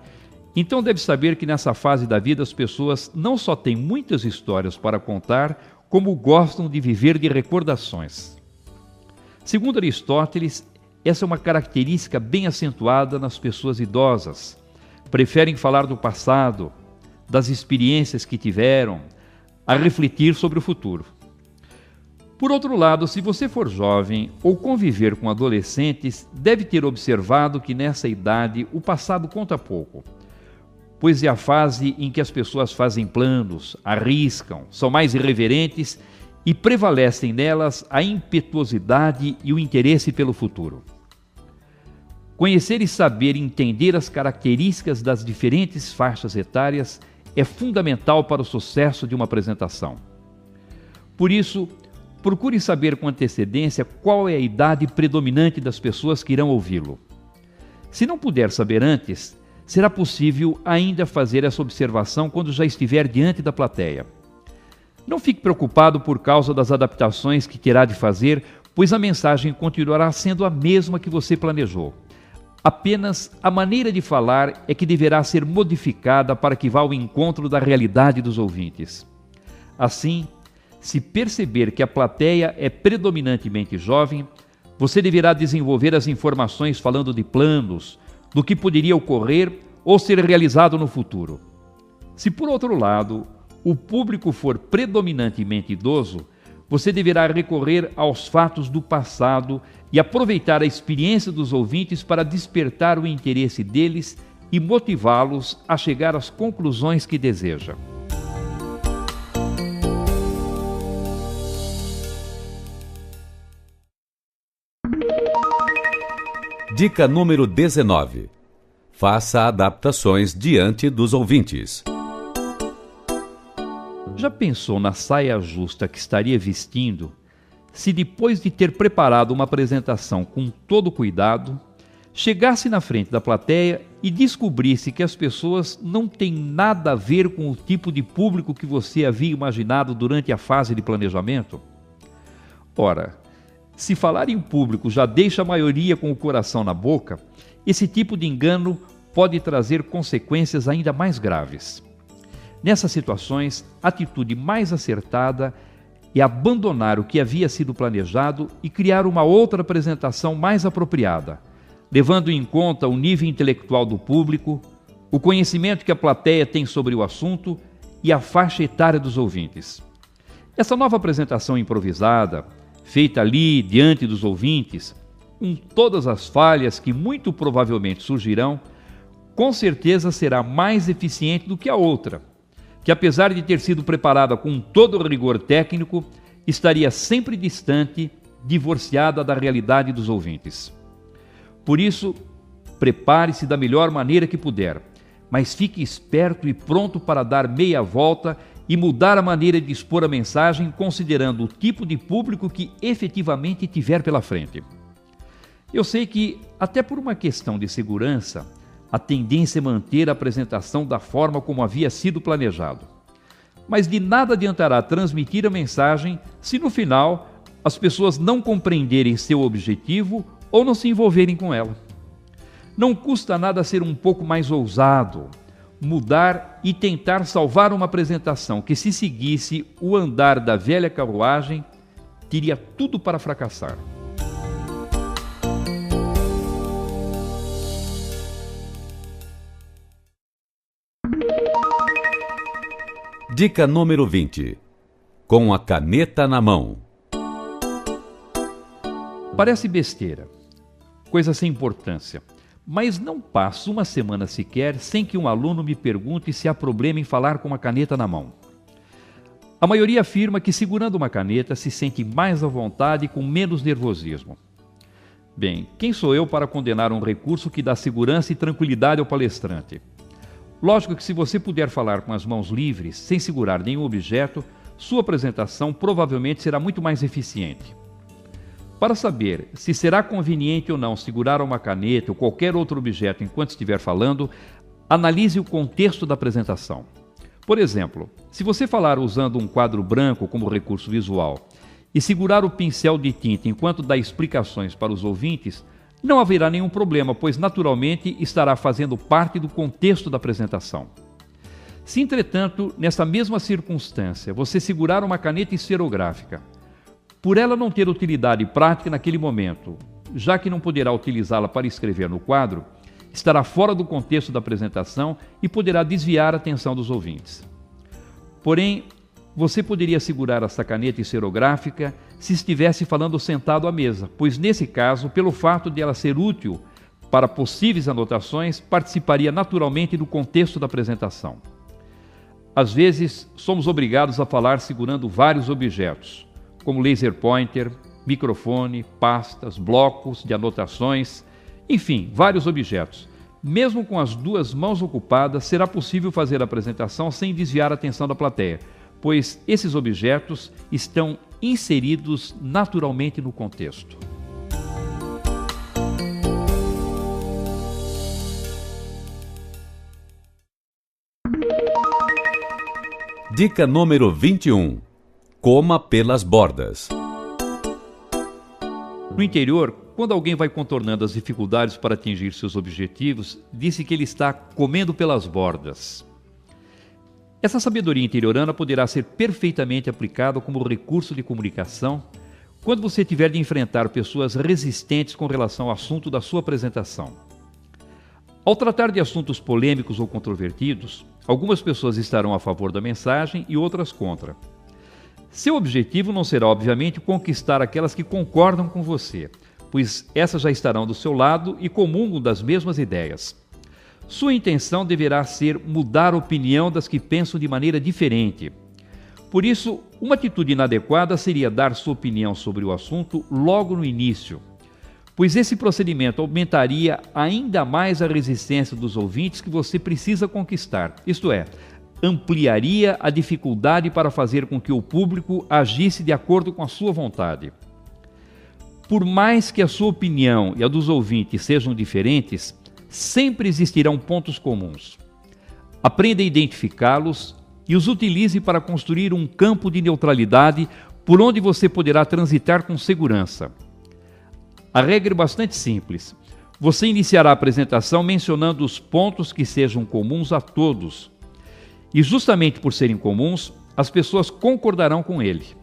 então deve saber que nessa fase da vida as pessoas não só têm muitas histórias para contar, como gostam de viver de recordações. Segundo Aristóteles, essa é uma característica bem acentuada nas pessoas idosas. Preferem falar do passado, das experiências que tiveram, a refletir sobre o futuro. Por outro lado, se você for jovem ou conviver com adolescentes, deve ter observado que nessa idade o passado conta pouco, pois é a fase em que as pessoas fazem planos, arriscam, são mais irreverentes e prevalecem nelas a impetuosidade e o interesse pelo futuro. Conhecer e saber entender as características das diferentes faixas etárias é fundamental para o sucesso de uma apresentação. Por isso, procure saber com antecedência qual é a idade predominante das pessoas que irão ouvi-lo. Se não puder saber antes, será possível ainda fazer essa observação quando já estiver diante da plateia. Não fique preocupado por causa das adaptações que terá de fazer, pois a mensagem continuará sendo a mesma que você planejou. Apenas a maneira de falar é que deverá ser modificada para que vá ao encontro da realidade dos ouvintes. Assim, se perceber que a plateia é predominantemente jovem, você deverá desenvolver as informações falando de planos, do que poderia ocorrer ou ser realizado no futuro. Se, por outro lado, o público for predominantemente idoso, você deverá recorrer aos fatos do passado e aproveitar a experiência dos ouvintes para despertar o interesse deles e motivá-los a chegar às conclusões que deseja. Dica número 19. Faça adaptações diante dos ouvintes. Já pensou na saia justa que estaria vestindo se depois de ter preparado uma apresentação com todo cuidado, chegasse na frente da plateia e descobrisse que as pessoas não têm nada a ver com o tipo de público que você havia imaginado durante a fase de planejamento? Ora, se falar em público já deixa a maioria com o coração na boca, esse tipo de engano pode trazer consequências ainda mais graves. Nessas situações, a atitude mais acertada é abandonar o que havia sido planejado e criar uma outra apresentação mais apropriada, levando em conta o nível intelectual do público, o conhecimento que a plateia tem sobre o assunto e a faixa etária dos ouvintes. Essa nova apresentação improvisada, feita ali diante dos ouvintes, com todas as falhas que muito provavelmente surgirão, com certeza será mais eficiente do que a outra, que apesar de ter sido preparada com todo o rigor técnico, estaria sempre distante, divorciada da realidade dos ouvintes. Por isso, prepare-se da melhor maneira que puder, mas fique esperto e pronto para dar meia volta e mudar a maneira de expor a mensagem considerando o tipo de público que efetivamente tiver pela frente. Eu sei que, até por uma questão de segurança, a tendência é manter a apresentação da forma como havia sido planejado. Mas de nada adiantará transmitir a mensagem se no final as pessoas não compreenderem seu objetivo ou não se envolverem com ela. Não custa nada ser um pouco mais ousado, mudar e tentar salvar uma apresentação que, se seguisse o andar da velha carruagem, teria tudo para fracassar. Dica número 20. Com a caneta na mão. Parece besteira, coisa sem importância, mas não passo uma semana sequer sem que um aluno me pergunte se há problema em falar com uma caneta na mão. A maioria afirma que segurando uma caneta se sente mais à vontade e com menos nervosismo. Bem, quem sou eu para condenar um recurso que dá segurança e tranquilidade ao palestrante? Lógico que se você puder falar com as mãos livres, sem segurar nenhum objeto, sua apresentação provavelmente será muito mais eficiente. Para saber se será conveniente ou não segurar uma caneta ou qualquer outro objeto enquanto estiver falando, analise o contexto da apresentação. Por exemplo, se você falar usando um quadro branco como recurso visual e segurar o pincel de tinta enquanto dá explicações para os ouvintes, não haverá nenhum problema, pois naturalmente estará fazendo parte do contexto da apresentação. Se, entretanto, nessa mesma circunstância, você segurar uma caneta esferográfica, por ela não ter utilidade prática naquele momento, já que não poderá utilizá-la para escrever no quadro, estará fora do contexto da apresentação e poderá desviar a atenção dos ouvintes. Porém, você poderia segurar essa caneta esferográfica se estivesse falando sentado à mesa, pois nesse caso, pelo fato de ela ser útil para possíveis anotações, participaria naturalmente do contexto da apresentação. Às vezes, somos obrigados a falar segurando vários objetos, como laser pointer, microfone, pastas, blocos de anotações, enfim, vários objetos. Mesmo com as duas mãos ocupadas, será possível fazer a apresentação sem desviar a atenção da plateia, pois esses objetos estão inseridos naturalmente no contexto. Dica número 21. Coma pelas bordas. No interior, quando alguém vai contornando as dificuldades para atingir seus objetivos, disse que ele está comendo pelas bordas. Essa sabedoria interiorana poderá ser perfeitamente aplicada como recurso de comunicação quando você tiver de enfrentar pessoas resistentes com relação ao assunto da sua apresentação. Ao tratar de assuntos polêmicos ou controvertidos, algumas pessoas estarão a favor da mensagem e outras contra. Seu objetivo não será, obviamente, conquistar aquelas que concordam com você, pois essas já estarão do seu lado e comungam das mesmas ideias. Sua intenção deverá ser mudar a opinião das que pensam de maneira diferente. Por isso, uma atitude inadequada seria dar sua opinião sobre o assunto logo no início, pois esse procedimento aumentaria ainda mais a resistência dos ouvintes que você precisa conquistar, isto é, ampliaria a dificuldade para fazer com que o público agisse de acordo com a sua vontade. Por mais que a sua opinião e a dos ouvintes sejam diferentes, sempre existirão pontos comuns. Aprenda a identificá-los e os utilize para construir um campo de neutralidade por onde você poderá transitar com segurança. A regra é bastante simples. Você iniciará a apresentação mencionando os pontos que sejam comuns a todos. E justamente por serem comuns, as pessoas concordarão com ele.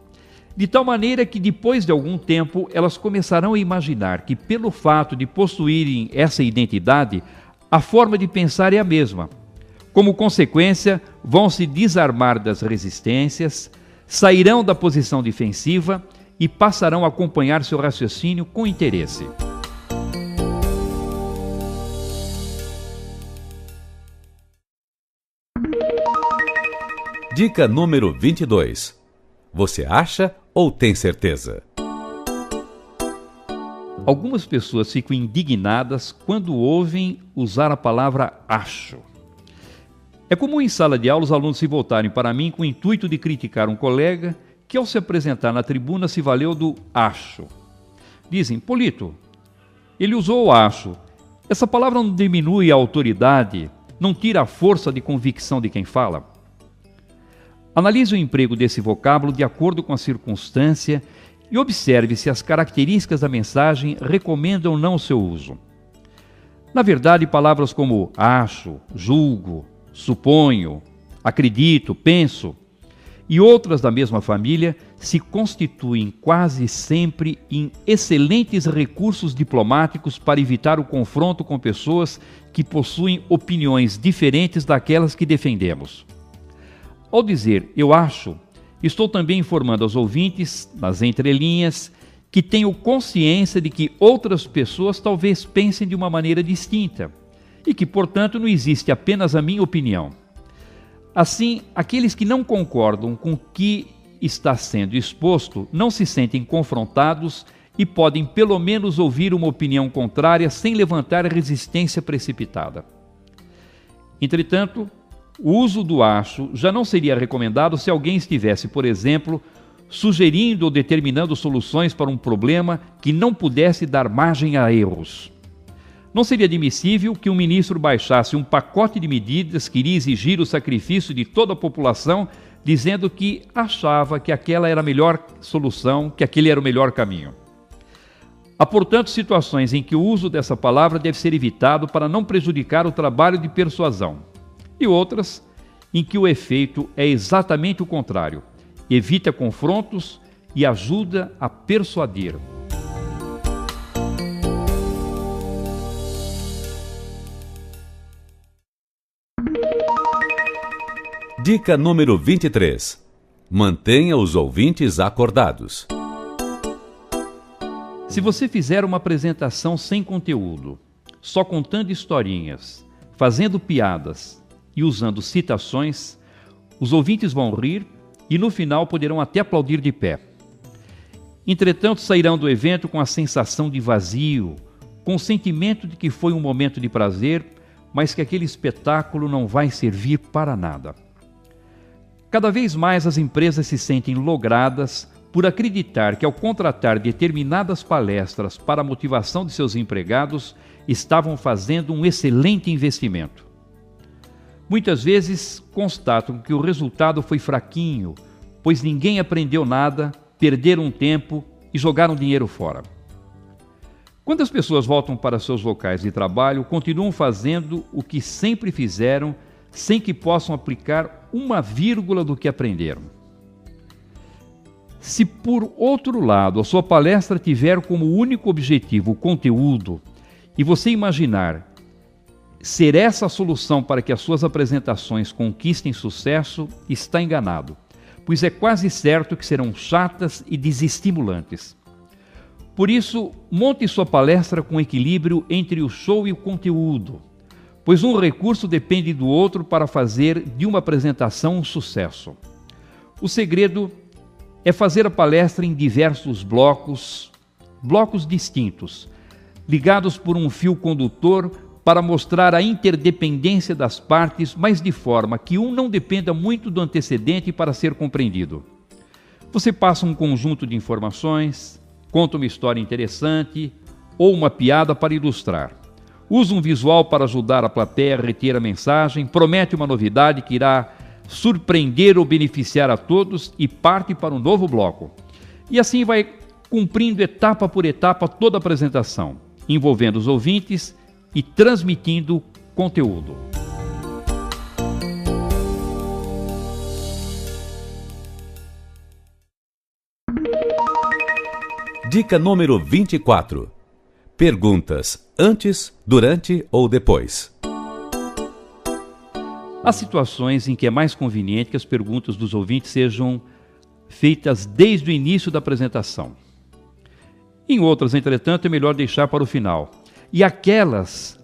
De tal maneira que depois de algum tempo elas começarão a imaginar que pelo fato de possuírem essa identidade, a forma de pensar é a mesma. Como consequência, vão se desarmar das resistências, sairão da posição defensiva e passarão a acompanhar seu raciocínio com interesse. Dica número 22. Você acha ou tem certeza? Algumas pessoas ficam indignadas quando ouvem usar a palavra acho. É comum em sala de aula os alunos se voltarem para mim com o intuito de criticar um colega que, ao se apresentar na tribuna, se valeu do acho. Dizem: Polito, ele usou o acho. Essa palavra não diminui a autoridade, não tira a força de convicção de quem fala? Analise o emprego desse vocábulo de acordo com a circunstância e observe se as características da mensagem recomendam ou não o seu uso. Na verdade, palavras como acho, julgo, suponho, acredito, penso e outras da mesma família se constituem quase sempre em excelentes recursos diplomáticos para evitar o confronto com pessoas que possuem opiniões diferentes daquelas que defendemos. Ao dizer eu acho, estou também informando aos ouvintes, nas entrelinhas, que tenho consciência de que outras pessoas talvez pensem de uma maneira distinta e que, portanto, não existe apenas a minha opinião. Assim, aqueles que não concordam com o que está sendo exposto não se sentem confrontados e podem pelo menos ouvir uma opinião contrária sem levantar resistência precipitada. Entretanto, o uso do acho já não seria recomendado se alguém estivesse, por exemplo, sugerindo ou determinando soluções para um problema que não pudesse dar margem a erros. Não seria admissível que um ministro baixasse um pacote de medidas que iria exigir o sacrifício de toda a população, dizendo que achava que aquela era a melhor solução, que aquele era o melhor caminho. Há, portanto, situações em que o uso dessa palavra deve ser evitado para não prejudicar o trabalho de persuasão, e outras em que o efeito é exatamente o contrário, evita confrontos e ajuda a persuadir. Dica número 23. Mantenha os ouvintes acordados. Se você fizer uma apresentação sem conteúdo, só contando historinhas, fazendo piadas e usando citações, os ouvintes vão rir e no final poderão até aplaudir de pé. Entretanto, sairão do evento com a sensação de vazio, com o sentimento de que foi um momento de prazer, mas que aquele espetáculo não vai servir para nada. Cada vez mais as empresas se sentem logradas por acreditar que, ao contratar determinadas palestras para a motivação de seus empregados, estavam fazendo um excelente investimento. Muitas vezes constatam que o resultado foi fraquinho, pois ninguém aprendeu nada, perderam tempo e jogaram dinheiro fora. Quando as pessoas voltam para seus locais de trabalho, continuam fazendo o que sempre fizeram, sem que possam aplicar uma vírgula do que aprenderam. Se, por outro lado, a sua palestra tiver como único objetivo o conteúdo, e você imaginar ser essa a solução para que as suas apresentações conquistem sucesso, está enganado, pois é quase certo que serão chatas e desestimulantes. Por isso, monte sua palestra com equilíbrio entre o show e o conteúdo, pois um recurso depende do outro para fazer de uma apresentação um sucesso. O segredo é fazer a palestra em diversos blocos distintos, ligados por um fio condutor para mostrar a interdependência das partes, mas de forma que um não dependa muito do antecedente para ser compreendido. Você passa um conjunto de informações, conta uma história interessante ou uma piada para ilustrar. Usa um visual para ajudar a plateia a reter a mensagem, promete uma novidade que irá surpreender ou beneficiar a todos e parte para um novo bloco. E assim vai cumprindo etapa por etapa toda a apresentação, envolvendo os ouvintes e transmitindo conteúdo. Dica número 24. Perguntas antes, durante ou depois. Há situações em que é mais conveniente que as perguntas dos ouvintes sejam feitas desde o início da apresentação. Em outras, entretanto, é melhor deixar para o final. E aquelas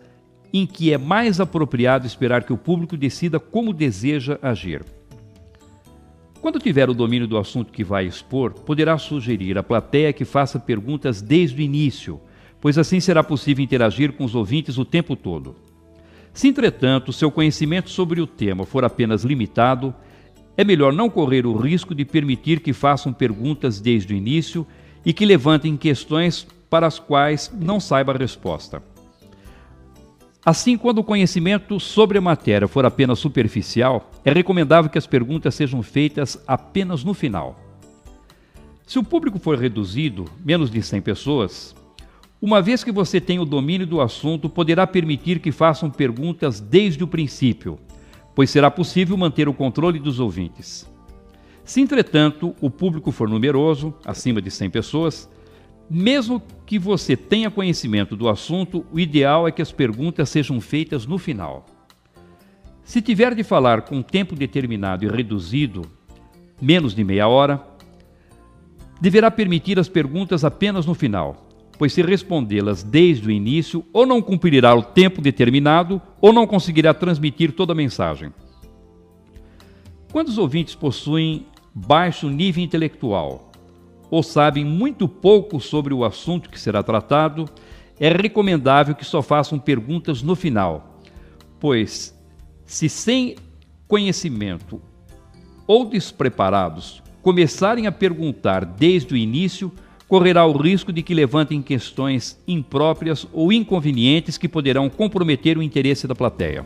em que é mais apropriado esperar que o público decida como deseja agir. Quando tiver o domínio do assunto que vai expor, poderá sugerir à plateia que faça perguntas desde o início, pois assim será possível interagir com os ouvintes o tempo todo. Se, entretanto, seu conhecimento sobre o tema for apenas limitado, é melhor não correr o risco de permitir que façam perguntas desde o início e que levantem questões para as quais não saiba a resposta. Assim, quando o conhecimento sobre a matéria for apenas superficial, é recomendável que as perguntas sejam feitas apenas no final. Se o público for reduzido, menos de 100 pessoas, uma vez que você tem o domínio do assunto, poderá permitir que façam perguntas desde o princípio, pois será possível manter o controle dos ouvintes. Se, entretanto, o público for numeroso, acima de 100 pessoas, mesmo que você tenha conhecimento do assunto, o ideal é que as perguntas sejam feitas no final. Se tiver de falar com tempo determinado e reduzido, menos de meia hora, deverá permitir as perguntas apenas no final, pois se respondê-las desde o início, ou não cumprirá o tempo determinado, ou não conseguirá transmitir toda a mensagem. Quando os ouvintes possuem baixo nível intelectual, ou sabem muito pouco sobre o assunto que será tratado, é recomendável que só façam perguntas no final, pois, se sem conhecimento ou despreparados começarem a perguntar desde o início, correrá o risco de que levantem questões impróprias ou inconvenientes que poderão comprometer o interesse da plateia.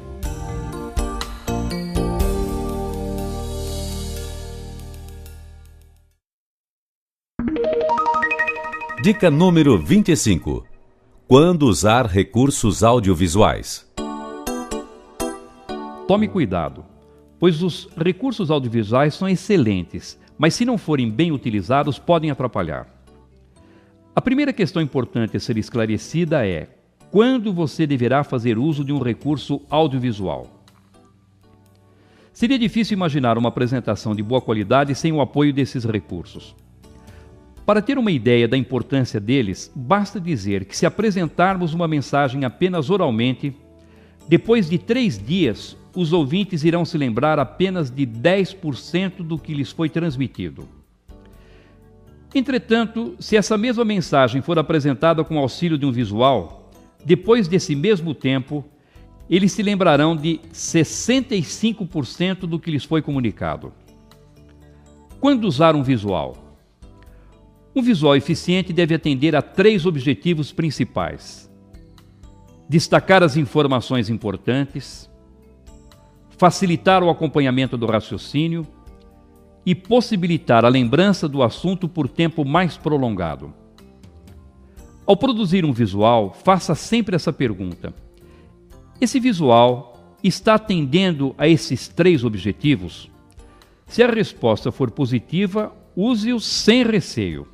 Dica número 25. Quando usar recursos audiovisuais? Tome cuidado, pois os recursos audiovisuais são excelentes, mas se não forem bem utilizados, podem atrapalhar. A primeira questão importante a ser esclarecida é: quando você deverá fazer uso de um recurso audiovisual? Seria difícil imaginar uma apresentação de boa qualidade sem o apoio desses recursos. Para ter uma ideia da importância deles, basta dizer que se apresentarmos uma mensagem apenas oralmente, depois de 3 dias, os ouvintes irão se lembrar apenas de 10% do que lhes foi transmitido. Entretanto, se essa mesma mensagem for apresentada com auxílio de um visual, depois desse mesmo tempo, eles se lembrarão de 65% do que lhes foi comunicado. Quando usar um visual? Um visual eficiente deve atender a 3 objetivos principais: destacar as informações importantes, facilitar o acompanhamento do raciocínio e possibilitar a lembrança do assunto por tempo mais prolongado. Ao produzir um visual, faça sempre essa pergunta: esse visual está atendendo a esses 3 objetivos? Se a resposta for positiva, use-o sem receio.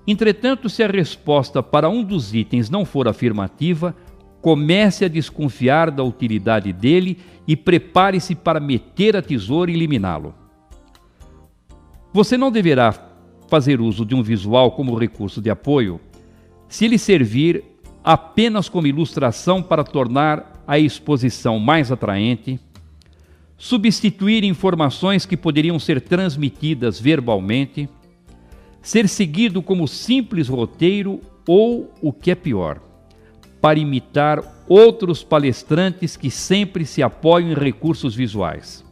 Entretanto, se a resposta para um dos itens não for afirmativa, comece a desconfiar da utilidade dele e prepare-se para meter a tesoura e eliminá-lo. Você não deverá fazer uso de um visual como recurso de apoio se ele servir apenas como ilustração para tornar a exposição mais atraente, substituir informações que poderiam ser transmitidas verbalmente, ser seguido como simples roteiro ou, o que é pior, para imitar outros palestrantes que sempre se apoiam em recursos visuais.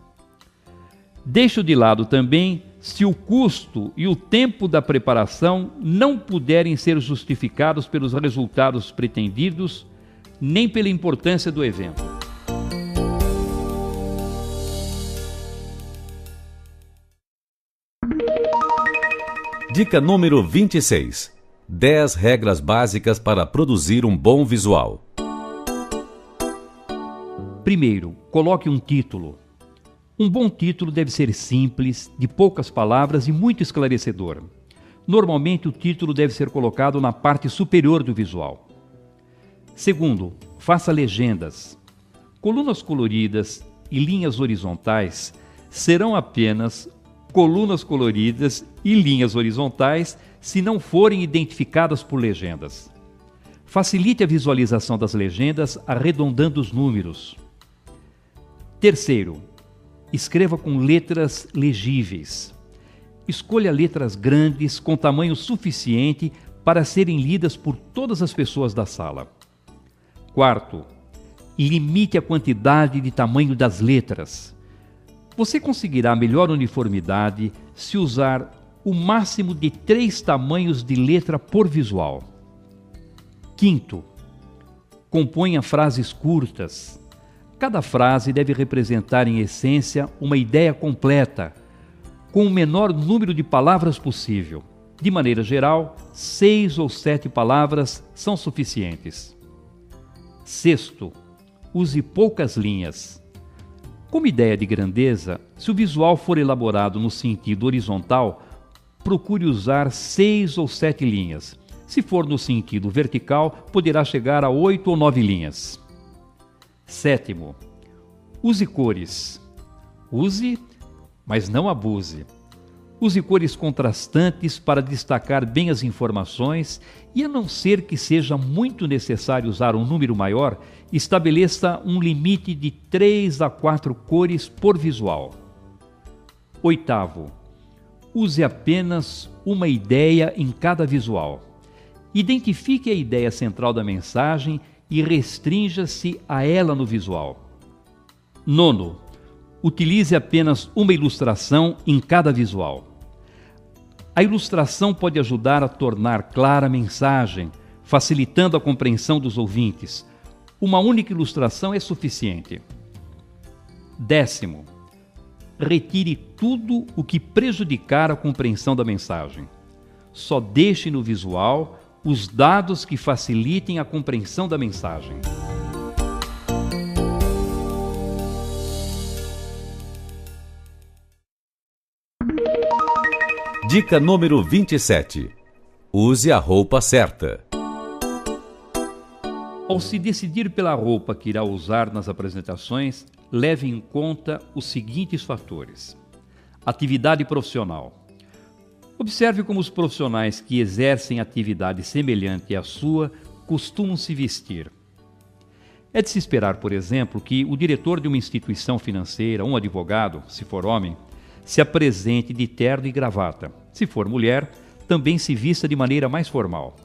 Deixo de lado também se o custo e o tempo da preparação não puderem ser justificados pelos resultados pretendidos, nem pela importância do evento. Dica número 26. 10 regras básicas para produzir um bom visual. Primeiro, coloque um título. Um bom título deve ser simples, de poucas palavras e muito esclarecedor. Normalmente, o título deve ser colocado na parte superior do visual. Segundo, faça legendas. Colunas coloridas e linhas horizontais serão apenas colunas coloridas e linhas horizontais se não forem identificadas por legendas. Facilite a visualização das legendas arredondando os números. Terceiro, escreva com letras legíveis. Escolha letras grandes com tamanho suficiente para serem lidas por todas as pessoas da sala. Quarto, limite a quantidade de tamanho das letras. Você conseguirá melhor uniformidade se usar o máximo de 3 tamanhos de letra por visual. Quinto, componha frases curtas. Cada frase deve representar em essência uma ideia completa, com o menor número de palavras possível. De maneira geral, 6 ou 7 palavras são suficientes. Sexto, use poucas linhas. Como ideia de grandeza, se o visual for elaborado no sentido horizontal, procure usar 6 ou 7 linhas. Se for no sentido vertical, poderá chegar a 8 ou 9 linhas. Sétimo, use cores. Use, mas não abuse. Use cores contrastantes para destacar bem as informações e, a não ser que seja muito necessário usar um número maior, estabeleça um limite de 3 a 4 cores por visual. Oitavo, use apenas uma ideia em cada visual. Identifique a ideia central da mensagem e restrinja-se a ela no visual. Nono, utilize apenas uma ilustração em cada visual. A ilustração pode ajudar a tornar clara a mensagem, facilitando a compreensão dos ouvintes. Uma única ilustração é suficiente. Décimo, retire tudo o que prejudicar a compreensão da mensagem. Só deixe no visual os dados que facilitem a compreensão da mensagem. Dica número 27. Use a roupa certa. Ao se decidir pela roupa que irá usar nas apresentações, leve em conta os seguintes fatores. Atividade profissional. Observe como os profissionais que exercem atividade semelhante à sua costumam se vestir. É de se esperar, por exemplo, que o diretor de uma instituição financeira, um advogado, se for homem, se apresente de terno e gravata. Se for mulher, também se vista de maneira mais formal.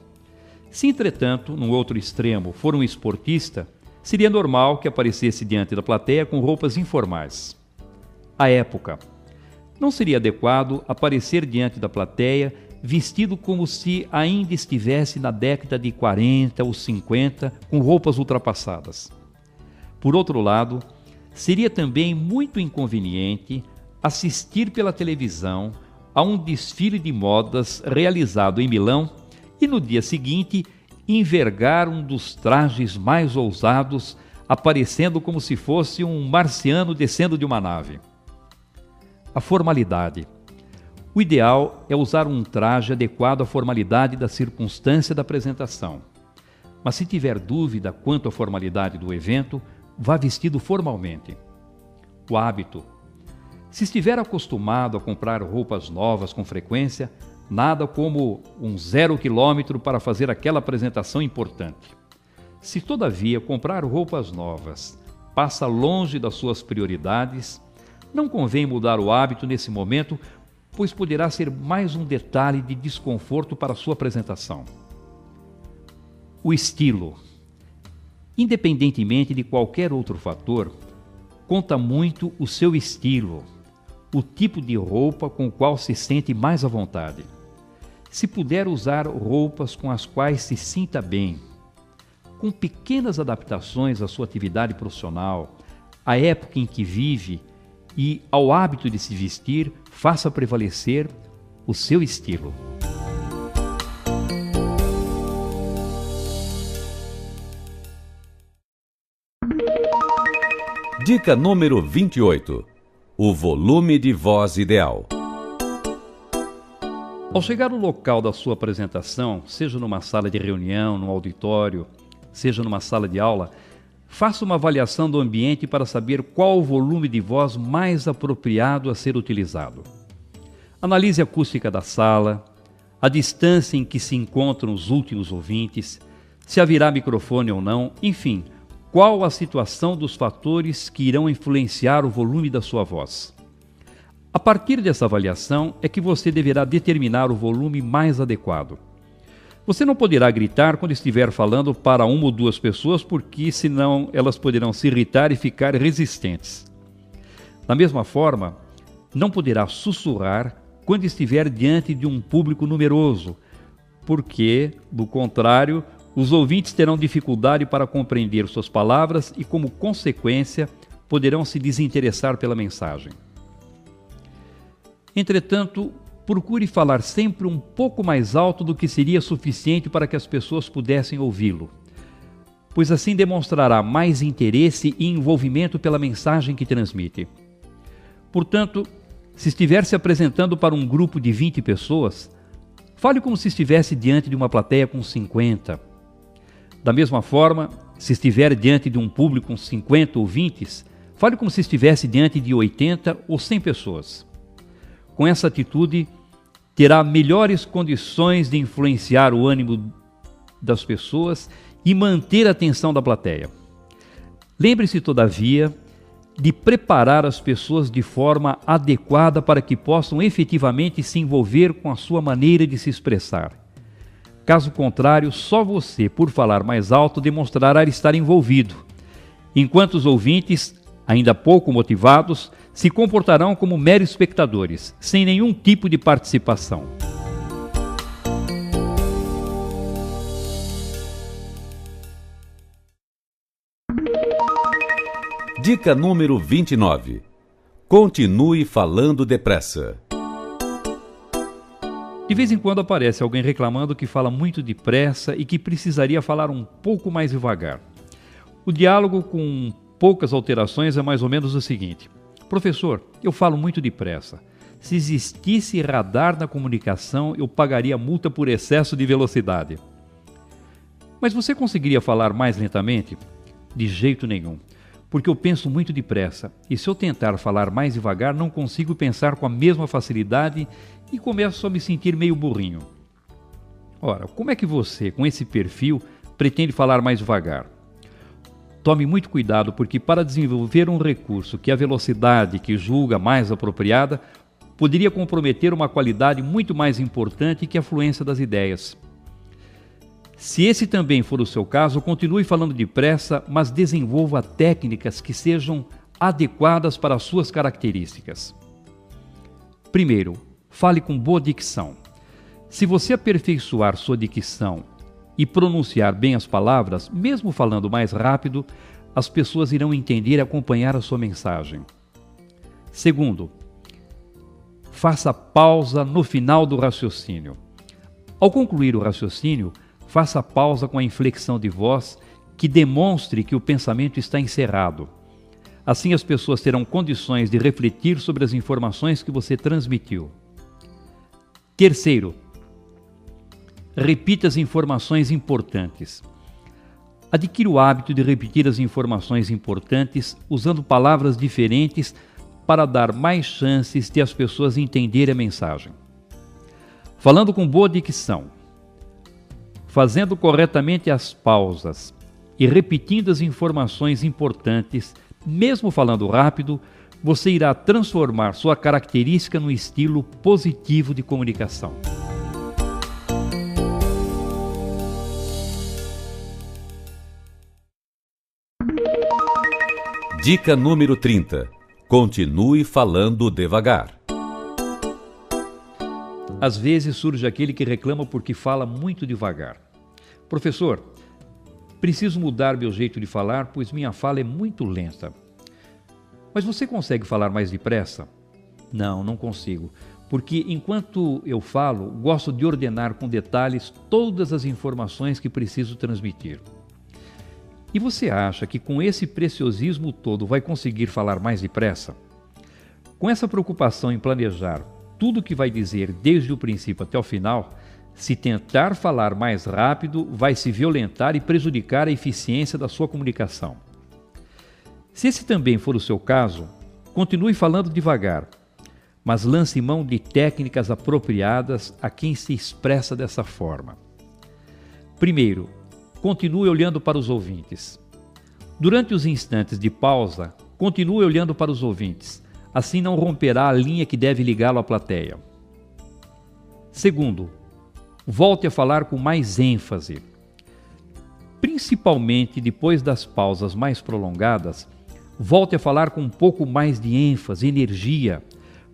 Se, entretanto, no outro extremo, for um esportista, seria normal que aparecesse diante da plateia com roupas informais. À época, não seria adequado aparecer diante da plateia vestido como se ainda estivesse na década de 40 ou 50, com roupas ultrapassadas. Por outro lado, seria também muito inconveniente assistir pela televisão a um desfile de modas realizado em Milão e no dia seguinte envergar um dos trajes mais ousados, aparecendo como se fosse um marciano descendo de uma nave. A formalidade. O ideal é usar um traje adequado à formalidade da circunstância da apresentação. Mas se tiver dúvida quanto à formalidade do evento, vá vestido formalmente. O hábito. Se estiver acostumado a comprar roupas novas com frequência, nada como um 0 quilômetro para fazer aquela apresentação importante. Se, todavia, comprar roupas novas passa longe das suas prioridades, não convém mudar o hábito nesse momento, pois poderá ser mais um detalhe de desconforto para a sua apresentação. O estilo. Independentemente de qualquer outro fator, conta muito o seu estilo, o tipo de roupa com o qual se sente mais à vontade. Se puder usar roupas com as quais se sinta bem, com pequenas adaptações à sua atividade profissional, à época em que vive e ao hábito de se vestir, faça prevalecer o seu estilo. Dica número 28. O volume de voz ideal. Ao chegar no local da sua apresentação, seja numa sala de reunião, num auditório, seja numa sala de aula, faça uma avaliação do ambiente para saber qual o volume de voz mais apropriado a ser utilizado. Analise a acústica da sala, a distância em que se encontram os últimos ouvintes, se haverá microfone ou não, enfim, qual a situação dos fatores que irão influenciar o volume da sua voz. A partir dessa avaliação é que você deverá determinar o volume mais adequado. Você não poderá gritar quando estiver falando para uma ou duas pessoas, porque senão elas poderão se irritar e ficar resistentes. Da mesma forma, não poderá sussurrar quando estiver diante de um público numeroso, porque, do contrário, os ouvintes terão dificuldade para compreender suas palavras e, como consequência, poderão se desinteressar pela mensagem. Entretanto, procure falar sempre um pouco mais alto do que seria suficiente para que as pessoas pudessem ouvi-lo, pois assim demonstrará mais interesse e envolvimento pela mensagem que transmite. Portanto, se estiver se apresentando para um grupo de 20 pessoas, fale como se estivesse diante de uma plateia com 50. Da mesma forma, se estiver diante de um público com 50 ouvintes, fale como se estivesse diante de 80 ou 100 pessoas. Com essa atitude, terá melhores condições de influenciar o ânimo das pessoas e manter a atenção da plateia. Lembre-se, todavia, de preparar as pessoas de forma adequada para que possam efetivamente se envolver com a sua maneira de se expressar. Caso contrário, só você, por falar mais alto, demonstrará estar envolvido, enquanto os ouvintes, ainda pouco motivados, se comportarão como meros espectadores, sem nenhum tipo de participação. Dica número 29. Continue falando depressa. De vez em quando aparece alguém reclamando que fala muito depressa e que precisaria falar um pouco mais devagar. O diálogo com poucas alterações é mais ou menos o seguinte: professor, eu falo muito depressa. Se existisse radar na comunicação, eu pagaria multa por excesso de velocidade. Mas você conseguiria falar mais lentamente? De jeito nenhum, porque eu penso muito depressa, e se eu tentar falar mais devagar, não consigo pensar com a mesma facilidade e começo a me sentir meio burrinho. Ora, como é que você, com esse perfil, pretende falar mais devagar? Tome muito cuidado, porque para desenvolver um recurso que a velocidade que julga mais apropriada, poderia comprometer uma qualidade muito mais importante que a fluência das ideias. Se esse também for o seu caso, continue falando depressa, mas desenvolva técnicas que sejam adequadas para as suas características. Primeiro, fale com boa dicção. Se você aperfeiçoar sua dicção e pronunciar bem as palavras, mesmo falando mais rápido, as pessoas irão entender e acompanhar a sua mensagem. Segundo, faça pausa no final do raciocínio. Ao concluir o raciocínio, faça pausa com a inflexão de voz que demonstre que o pensamento está encerrado. Assim as pessoas terão condições de refletir sobre as informações que você transmitiu. Terceiro, repita as informações importantes. Adquira o hábito de repetir as informações importantes usando palavras diferentes para dar mais chances de as pessoas entenderem a mensagem. Falando com boa dicção, fazendo corretamente as pausas e repetindo as informações importantes, mesmo falando rápido, você irá transformar sua característica no estilo positivo de comunicação. Dica número 30. Continue falando devagar. Às vezes surge aquele que reclama porque fala muito devagar. Professor, preciso mudar meu jeito de falar, pois minha fala é muito lenta. Mas você consegue falar mais depressa? Não, não consigo, porque enquanto eu falo, gosto de ordenar com detalhes todas as informações que preciso transmitir. E você acha que com esse preciosismo todo vai conseguir falar mais depressa? Com essa preocupação em planejar tudo o que vai dizer desde o princípio até o final, se tentar falar mais rápido, vai se violentar e prejudicar a eficiência da sua comunicação. Se esse também for o seu caso, continue falando devagar, mas lance mão de técnicas apropriadas a quem se expressa dessa forma. Primeiro, continue olhando para os ouvintes. Durante os instantes de pausa, continue olhando para os ouvintes. Assim não romperá a linha que deve ligá-lo à plateia. Segundo, volte a falar com mais ênfase. Principalmente depois das pausas mais prolongadas, volte a falar com um pouco mais de ênfase, energia,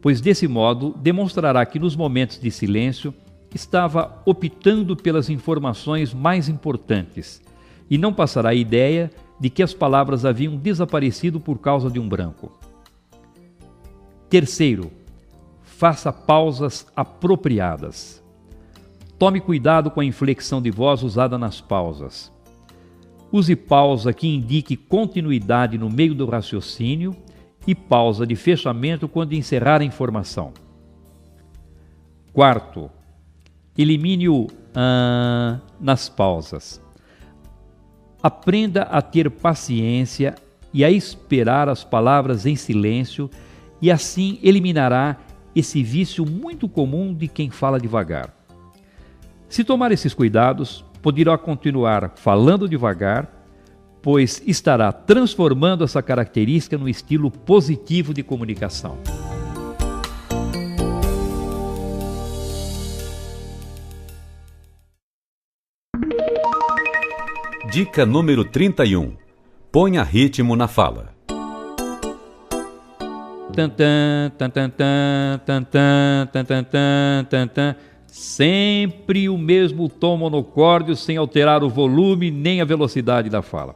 pois desse modo demonstrará que nos momentos de silêncio estava optando pelas informações mais importantes e não passará a ideia de que as palavras haviam desaparecido por causa de um branco. Terceiro, faça pausas apropriadas. Tome cuidado com a inflexão de voz usada nas pausas. Use pausa que indique continuidade no meio do raciocínio e pausa de fechamento quando encerrar a informação. Quarto, elimine o nas pausas. Aprenda a ter paciência e a esperar as palavras em silêncio e assim eliminará esse vício muito comum de quem fala devagar. Se tomar esses cuidados, poderá continuar falando devagar, pois estará transformando essa característica no estilo positivo de comunicação. Dica número 31. Ponha ritmo na fala. Tantã, tantantã, tantã, tantantã, tantã. Sempre o mesmo tom monocórdio sem alterar o volume nem a velocidade da fala.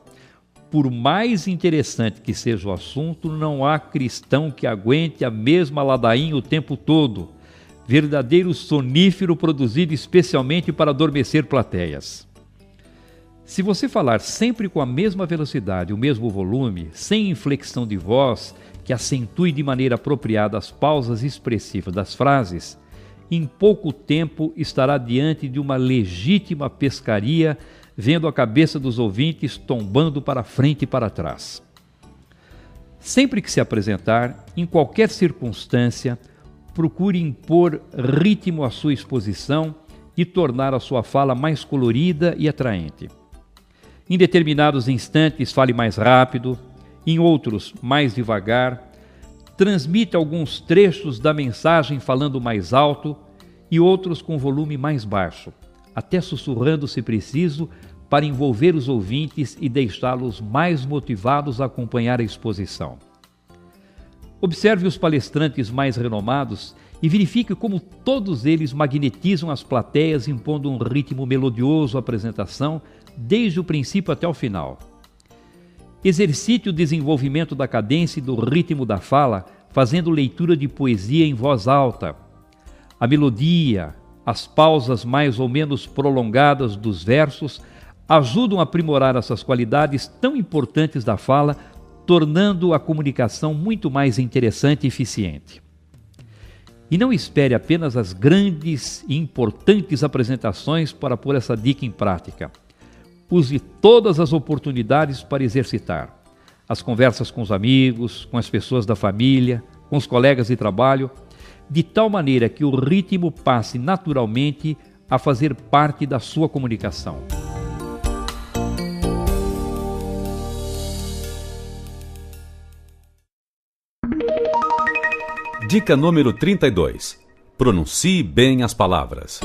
Por mais interessante que seja o assunto, não há cristão que aguente a mesma ladainha o tempo todo. Verdadeiro sonífero produzido especialmente para adormecer plateias. Se você falar sempre com a mesma velocidade, o mesmo volume, sem inflexão de voz, que acentue de maneira apropriada as pausas expressivas das frases, em pouco tempo estará diante de uma legítima pescaria, vendo a cabeça dos ouvintes tombando para frente e para trás. Sempre que se apresentar, em qualquer circunstância, procure impor ritmo à sua exposição e tornar a sua fala mais colorida e atraente. Em determinados instantes, fale mais rápido, em outros, mais devagar. Transmita alguns trechos da mensagem falando mais alto e outros com volume mais baixo, até sussurrando se preciso, para envolver os ouvintes e deixá-los mais motivados a acompanhar a exposição. Observe os palestrantes mais renomados e verifique como todos eles magnetizam as plateias impondo um ritmo melodioso à apresentação, desde o princípio até o final. Exercite o desenvolvimento da cadência e do ritmo da fala, fazendo leitura de poesia em voz alta. A melodia, as pausas mais ou menos prolongadas dos versos ajudam a aprimorar essas qualidades tão importantes da fala, tornando a comunicação muito mais interessante e eficiente. E não espere apenas as grandes e importantes apresentações para pôr essa dica em prática. Use todas as oportunidades para exercitar. As conversas com os amigos, com as pessoas da família, com os colegas de trabalho, de tal maneira que o ritmo passe naturalmente a fazer parte da sua comunicação. Dica número 32. Pronuncie bem as palavras.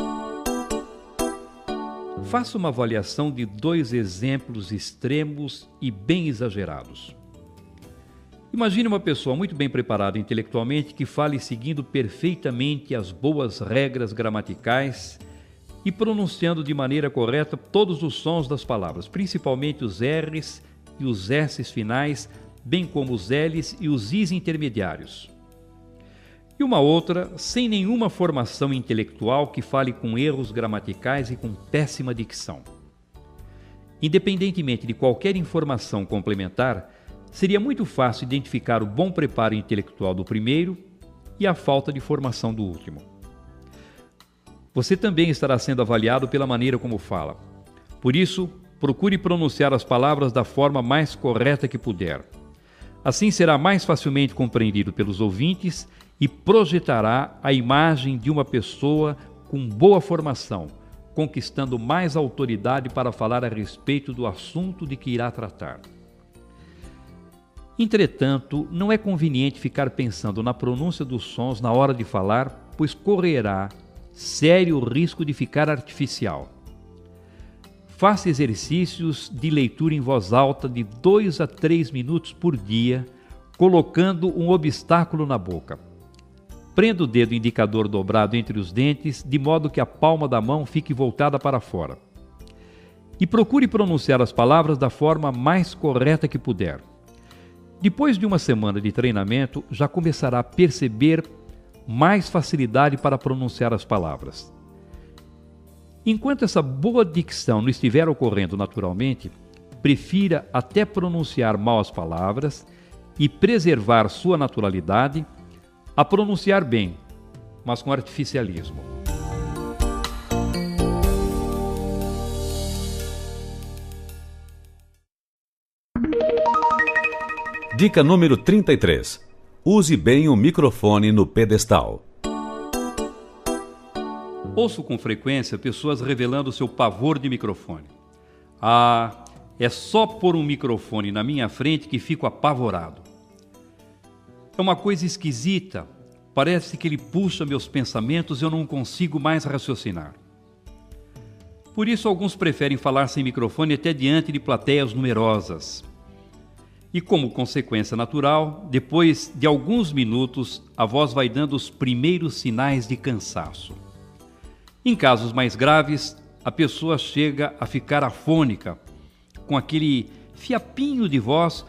Faça uma avaliação de 2 exemplos extremos e bem exagerados. Imagine uma pessoa muito bem preparada intelectualmente que fale seguindo perfeitamente as boas regras gramaticais e pronunciando de maneira correta todos os sons das palavras, principalmente os R's e os S's finais, bem como os L's e os I's intermediários. E uma outra, sem nenhuma formação intelectual, que fale com erros gramaticais e com péssima dicção. Independentemente de qualquer informação complementar, seria muito fácil identificar o bom preparo intelectual do primeiro e a falta de formação do último. Você também estará sendo avaliado pela maneira como fala. Por isso, procure pronunciar as palavras da forma mais correta que puder. Assim será mais facilmente compreendido pelos ouvintes e projetará a imagem de uma pessoa com boa formação, conquistando mais autoridade para falar a respeito do assunto de que irá tratar. Entretanto, não é conveniente ficar pensando na pronúncia dos sons na hora de falar, pois correrá sério risco de ficar artificial. Faça exercícios de leitura em voz alta de 2 a 3 minutos por dia, colocando um obstáculo na boca. Prenda o dedo indicador dobrado entre os dentes, de modo que a palma da mão fique voltada para fora. E procure pronunciar as palavras da forma mais correta que puder. Depois de uma semana de treinamento, já começará a perceber mais facilidade para pronunciar as palavras. Enquanto essa boa dicção não estiver ocorrendo naturalmente, prefira até pronunciar mal as palavras e preservar sua naturalidade a pronunciar bem, mas com artificialismo. Dica número 33. Use bem o microfone no pedestal. Ouço com frequência pessoas revelando seu pavor de microfone. É só pôr um microfone na minha frente que fico apavorado. É uma coisa esquisita. Parece que ele puxa meus pensamentos e eu não consigo mais raciocinar. Por isso, alguns preferem falar sem microfone até diante de plateias numerosas. E como consequência natural, depois de alguns minutos, a voz vai dando os primeiros sinais de cansaço. Em casos mais graves, a pessoa chega a ficar afônica, com aquele fiapinho de voz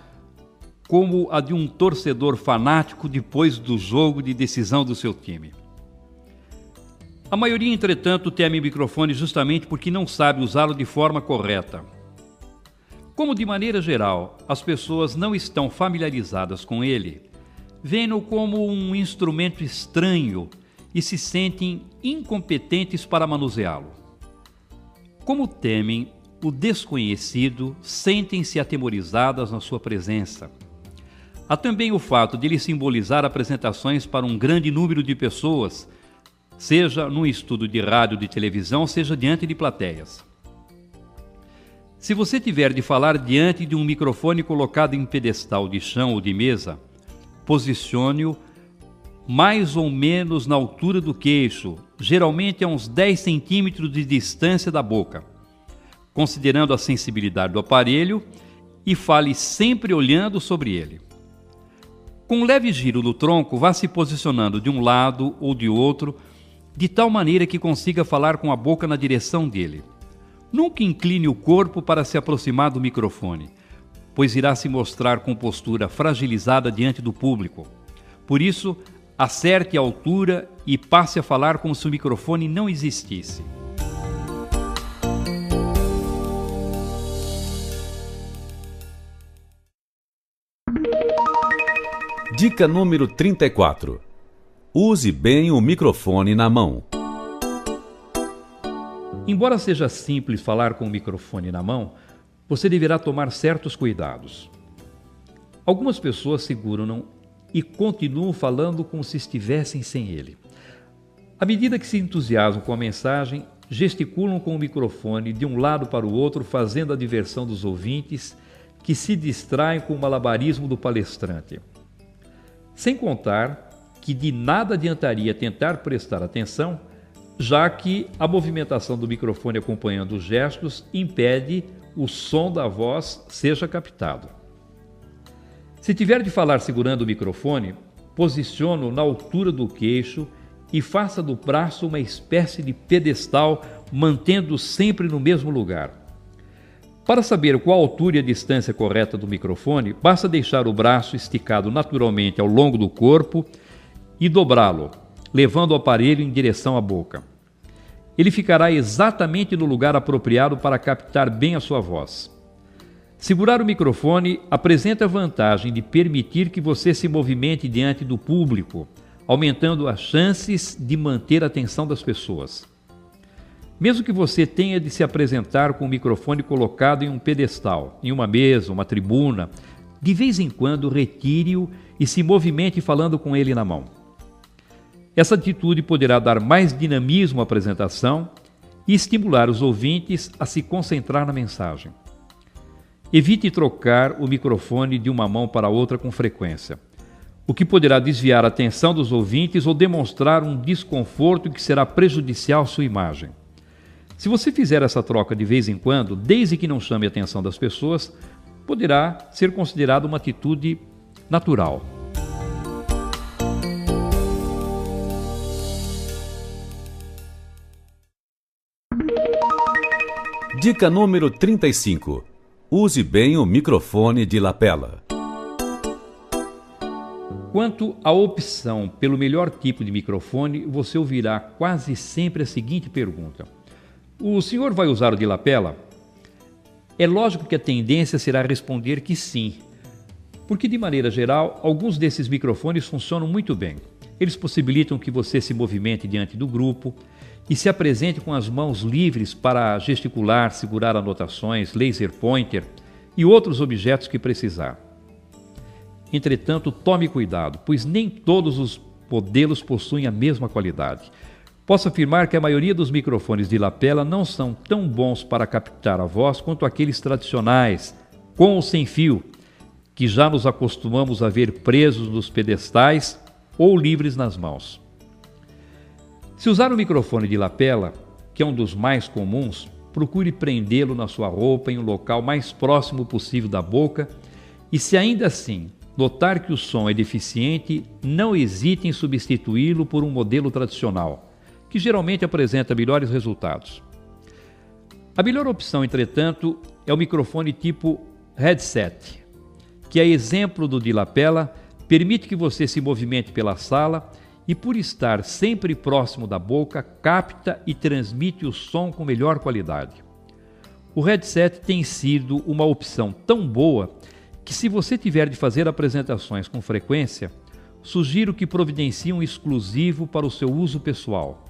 como a de um torcedor fanático depois do jogo de decisão do seu time. A maioria, entretanto, teme o microfone justamente porque não sabe usá-lo de forma correta. Como, de maneira geral, as pessoas não estão familiarizadas com ele, veem-no como um instrumento estranho e se sentem incompetentes para manuseá-lo. Como temem o desconhecido, sentem-se atemorizadas na sua presença. Há também o fato de ele simbolizar apresentações para um grande número de pessoas, seja num estudo de rádio ou de televisão, seja diante de plateias. Se você tiver de falar diante de um microfone colocado em pedestal de chão ou de mesa, posicione-o mais ou menos na altura do queixo, geralmente a uns 10 centímetros de distância da boca, considerando a sensibilidade do aparelho, e fale sempre olhando sobre ele. Com um leve giro do tronco, vá se posicionando de um lado ou de outro, de tal maneira que consiga falar com a boca na direção dele. Nunca incline o corpo para se aproximar do microfone, pois irá se mostrar com postura fragilizada diante do público. Por isso, acerte a altura e passe a falar como se o microfone não existisse. Dica número 34. Use bem o microfone na mão. Embora seja simples falar com o microfone na mão, você deverá tomar certos cuidados. Algumas pessoas seguram-no e continuam falando como se estivessem sem ele. À medida que se entusiasmam com a mensagem, gesticulam com o microfone de um lado para o outro, fazendo a diversão dos ouvintes, que se distraem com o malabarismo do palestrante. Sem contar que de nada adiantaria tentar prestar atenção, já que a movimentação do microfone acompanhando os gestos impede o som da voz seja captado. Se tiver de falar segurando o microfone, posicione-o na altura do queixo e faça do braço uma espécie de pedestal, mantendo-o sempre no mesmo lugar. Para saber qual a altura e a distância correta do microfone, basta deixar o braço esticado naturalmente ao longo do corpo e dobrá-lo, levando o aparelho em direção à boca. Ele ficará exatamente no lugar apropriado para captar bem a sua voz. Segurar o microfone apresenta a vantagem de permitir que você se movimente diante do público, aumentando as chances de manter a atenção das pessoas. Mesmo que você tenha de se apresentar com o microfone colocado em um pedestal, em uma mesa, uma tribuna, de vez em quando retire-o e se movimente falando com ele na mão. Essa atitude poderá dar mais dinamismo à apresentação e estimular os ouvintes a se concentrar na mensagem. Evite trocar o microfone de uma mão para outra com frequência. o que poderá desviar a atenção dos ouvintes ou demonstrar um desconforto que será prejudicial à sua imagem. Se você fizer essa troca de vez em quando, desde que não chame a atenção das pessoas, poderá ser considerado uma atitude natural. Dica número 35. Use bem o microfone de lapela. Quanto à opção pelo melhor tipo de microfone, você ouvirá quase sempre a seguinte pergunta: o senhor vai usar o de lapela? É lógico que a tendência será responder que sim, porque de maneira geral, alguns desses microfones funcionam muito bem. Eles possibilitam que você se movimente diante do grupo e se apresente com as mãos livres para gesticular, segurar anotações, laser pointer e outros objetos que precisar. Entretanto, tome cuidado, pois nem todos os modelos possuem a mesma qualidade. Posso afirmar que a maioria dos microfones de lapela não são tão bons para captar a voz quanto aqueles tradicionais, com ou sem fio, que já nos acostumamos a ver presos nos pedestais ou livres nas mãos. Se usar um microfone de lapela, que é um dos mais comuns, procure prendê-lo na sua roupa em um local mais próximo possível da boca e, se ainda assim notar que o som é deficiente, não hesite em substituí-lo por um modelo tradicional, que geralmente apresenta melhores resultados. A melhor opção, entretanto, é o microfone tipo headset, que é exemplo do de lapela, permite que você se movimente pela sala e, por estar sempre próximo da boca, capta e transmite o som com melhor qualidade. O headset tem sido uma opção tão boa que, se você tiver de fazer apresentações com frequência, sugiro que providencie um exclusivo para o seu uso pessoal.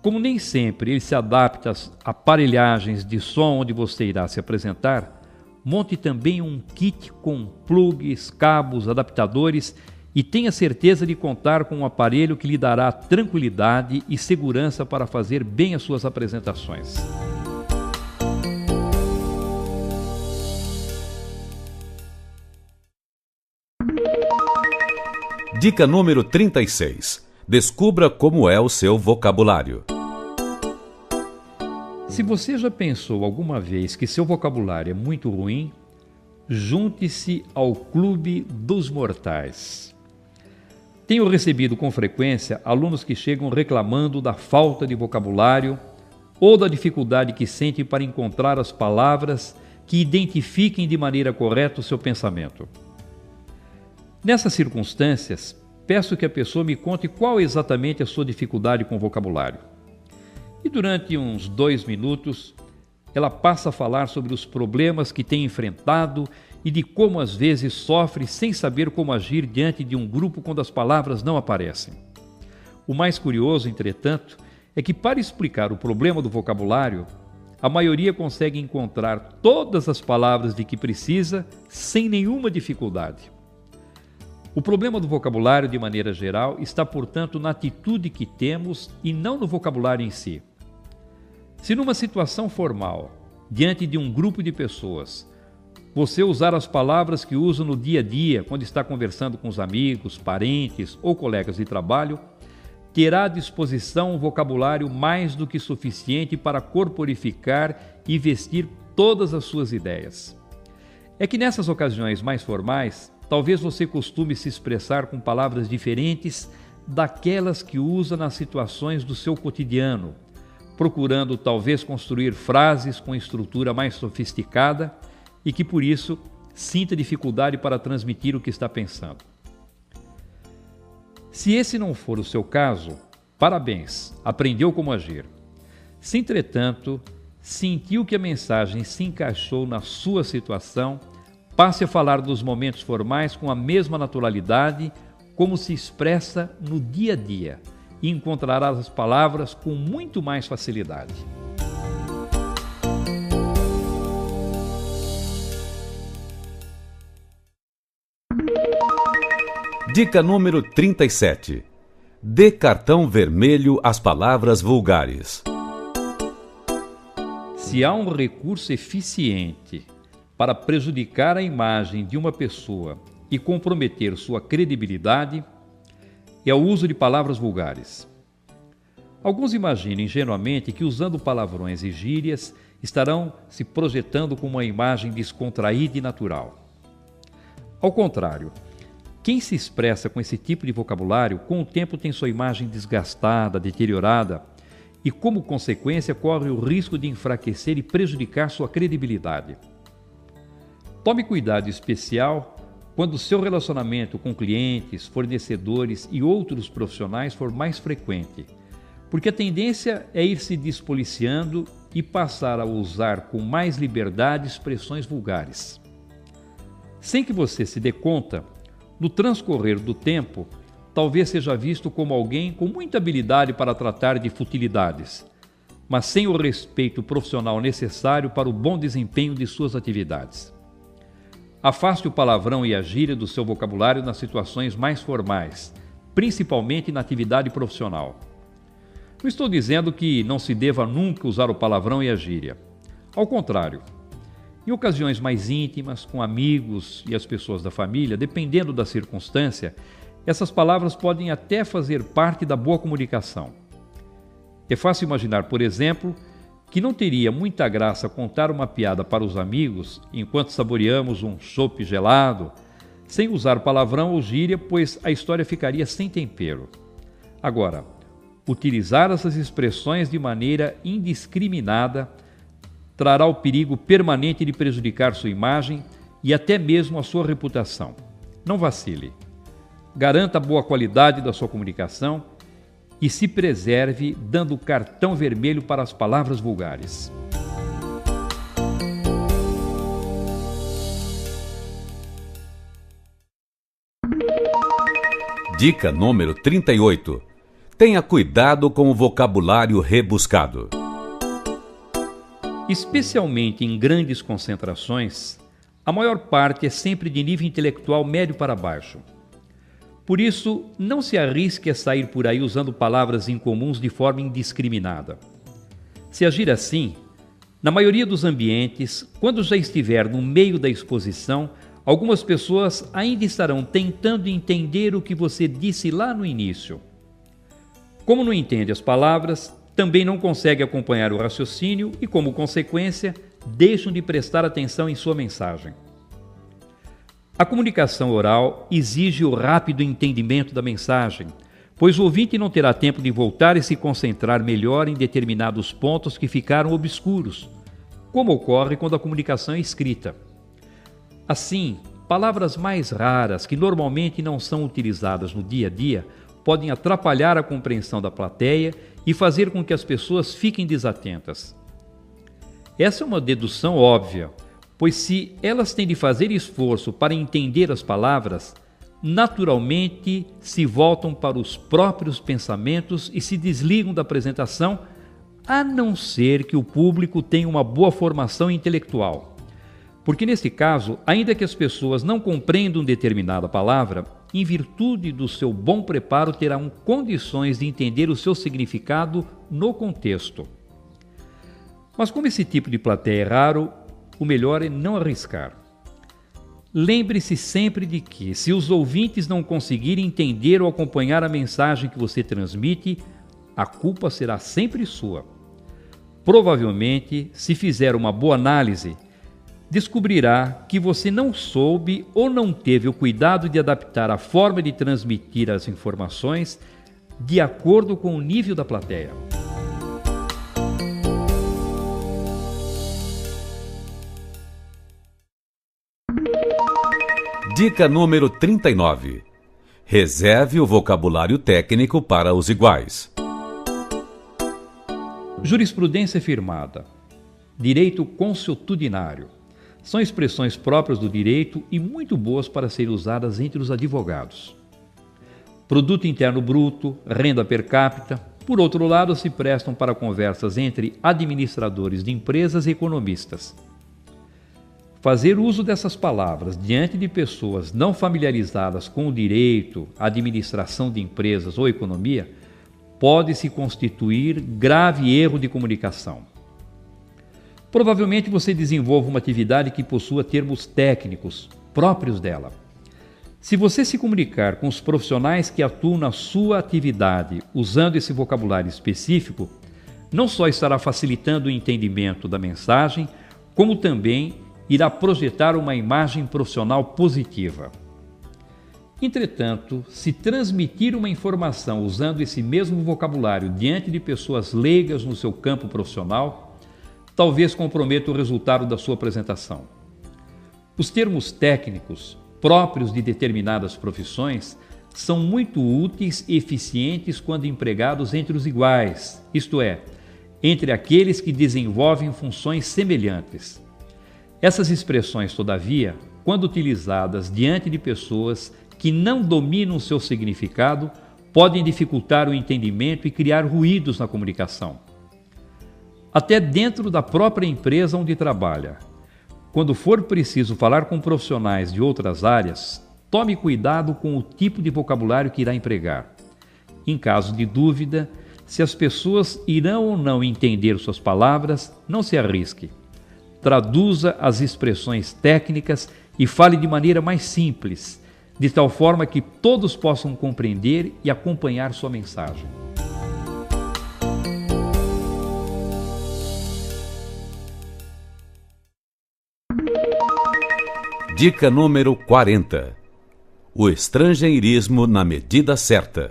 Como nem sempre ele se adapta às aparelhagens de som onde você irá se apresentar, monte também um kit com plugs, cabos, adaptadores e tenha certeza de contar com um aparelho que lhe dará tranquilidade e segurança para fazer bem as suas apresentações. Dica número 36. Descubra como é o seu vocabulário. Se você já pensou alguma vez que seu vocabulário é muito ruim, junte-se ao Clube dos Mortais. Tenho recebido com frequência alunos que chegam reclamando da falta de vocabulário ou da dificuldade que sentem para encontrar as palavras que identifiquem de maneira correta o seu pensamento. Nessas circunstâncias, peço que a pessoa me conte qual exatamente a sua dificuldade com o vocabulário. E durante uns 2 minutos, ela passa a falar sobre os problemas que tem enfrentado e de como às vezes sofre sem saber como agir diante de um grupo quando as palavras não aparecem. O mais curioso, entretanto, é que, para explicar o problema do vocabulário, a maioria consegue encontrar todas as palavras de que precisa sem nenhuma dificuldade. O problema do vocabulário, de maneira geral, está, portanto, na atitude que temos e não no vocabulário em si. Se numa situação formal, diante de um grupo de pessoas, você usar as palavras que usa no dia a dia, quando está conversando com os amigos, parentes ou colegas de trabalho, terá à disposição um vocabulário mais do que suficiente para corporificar e vestir todas as suas ideias. É que nessas ocasiões mais formais, talvez você costume se expressar com palavras diferentes daquelas que usa nas situações do seu cotidiano, procurando talvez construir frases com estrutura mais sofisticada e que, por isso, sinta dificuldade para transmitir o que está pensando. Se esse não for o seu caso, parabéns, aprendeu como agir. Se, entretanto, sentiu que a mensagem se encaixou na sua situação, passe a falar dos momentos formais com a mesma naturalidade como se expressa no dia a dia e encontrará as palavras com muito mais facilidade. Dica número 37. Dê cartão vermelho às palavras vulgares. Se há um recurso eficiente para prejudicar a imagem de uma pessoa e comprometer sua credibilidade é o uso de palavras vulgares. Alguns imaginam ingenuamente que usando palavrões e gírias estarão se projetando com uma imagem descontraída e natural. Ao contrário, quem se expressa com esse tipo de vocabulário, com o tempo tem sua imagem desgastada, deteriorada e, como consequência, corre o risco de enfraquecer e prejudicar sua credibilidade. Tome cuidado especial quando o seu relacionamento com clientes, fornecedores e outros profissionais for mais frequente, porque a tendência é ir se despoliciando e passar a usar com mais liberdade expressões vulgares. Sem que você se dê conta, no transcorrer do tempo, talvez seja visto como alguém com muita habilidade para tratar de futilidades, mas sem o respeito profissional necessário para o bom desempenho de suas atividades. Afaste o palavrão e a gíria do seu vocabulário nas situações mais formais, principalmente na atividade profissional. Não estou dizendo que não se deva nunca usar o palavrão e a gíria. Ao contrário, em ocasiões mais íntimas, com amigos e as pessoas da família, dependendo da circunstância, essas palavras podem até fazer parte da boa comunicação. É fácil imaginar, por exemplo, que não teria muita graça contar uma piada para os amigos enquanto saboreamos um chopp gelado, sem usar palavrão ou gíria, pois a história ficaria sem tempero. Agora, utilizar essas expressões de maneira indiscriminada trará o perigo permanente de prejudicar sua imagem e até mesmo a sua reputação. Não vacile. Garanta a boa qualidade da sua comunicação e se preserve dando cartão vermelho para as palavras vulgares. Dica número 38. Tenha cuidado com o vocabulário rebuscado. Especialmente em grandes concentrações, a maior parte é sempre de nível intelectual médio para baixo. Por isso, não se arrisque a sair por aí usando palavras incomuns de forma indiscriminada. Se agir assim, na maioria dos ambientes, quando já estiver no meio da exposição, algumas pessoas ainda estarão tentando entender o que você disse lá no início. Como não entende as palavras, também não consegue acompanhar o raciocínio e, como consequência, deixam de prestar atenção em sua mensagem. A comunicação oral exige o rápido entendimento da mensagem, pois o ouvinte não terá tempo de voltar e se concentrar melhor em determinados pontos que ficaram obscuros, como ocorre quando a comunicação é escrita. Assim, palavras mais raras que normalmente não são utilizadas no dia a dia podem atrapalhar a compreensão da plateia e fazer com que as pessoas fiquem desatentas. Essa é uma dedução óbvia, pois se elas têm de fazer esforço para entender as palavras, naturalmente se voltam para os próprios pensamentos e se desligam da apresentação, a não ser que o público tenha uma boa formação intelectual. Porque nesse caso, ainda que as pessoas não compreendam determinada palavra, em virtude do seu bom preparo terão condições de entender o seu significado no contexto. Mas como esse tipo de plateia é raro, o melhor é não arriscar. Lembre-se sempre de que, se os ouvintes não conseguirem entender ou acompanhar a mensagem que você transmite, a culpa será sempre sua. Provavelmente, se fizer uma boa análise, descobrirá que você não soube ou não teve o cuidado de adaptar a forma de transmitir as informações de acordo com o nível da plateia. Dica número 39. Reserve o vocabulário técnico para os iguais. Jurisprudência firmada. Direito consuetudinário. São expressões próprias do direito e muito boas para serem usadas entre os advogados. Produto interno bruto, renda per capita, por outro lado, se prestam para conversas entre administradores de empresas e economistas. Fazer uso dessas palavras diante de pessoas não familiarizadas com o direito, administração de empresas ou economia pode se constituir grave erro de comunicação. Provavelmente você desenvolve uma atividade que possua termos técnicos próprios dela. Se você se comunicar com os profissionais que atuam na sua atividade usando esse vocabulário específico, não só estará facilitando o entendimento da mensagem, como também irá projetar uma imagem profissional positiva. Entretanto, se transmitir uma informação usando esse mesmo vocabulário diante de pessoas leigas no seu campo profissional, talvez comprometa o resultado da sua apresentação. Os termos técnicos próprios de determinadas profissões são muito úteis e eficientes quando empregados entre os iguais, isto é, entre aqueles que desenvolvem funções semelhantes. Essas expressões, todavia, quando utilizadas diante de pessoas que não dominam seu significado, podem dificultar o entendimento e criar ruídos na comunicação. Até dentro da própria empresa onde trabalha. Quando for preciso falar com profissionais de outras áreas, tome cuidado com o tipo de vocabulário que irá empregar. Em caso de dúvida, se as pessoas irão ou não entender suas palavras, não se arrisque. Traduza as expressões técnicas e fale de maneira mais simples, de tal forma que todos possam compreender e acompanhar sua mensagem. Dica número 40. O estrangeirismo na medida certa.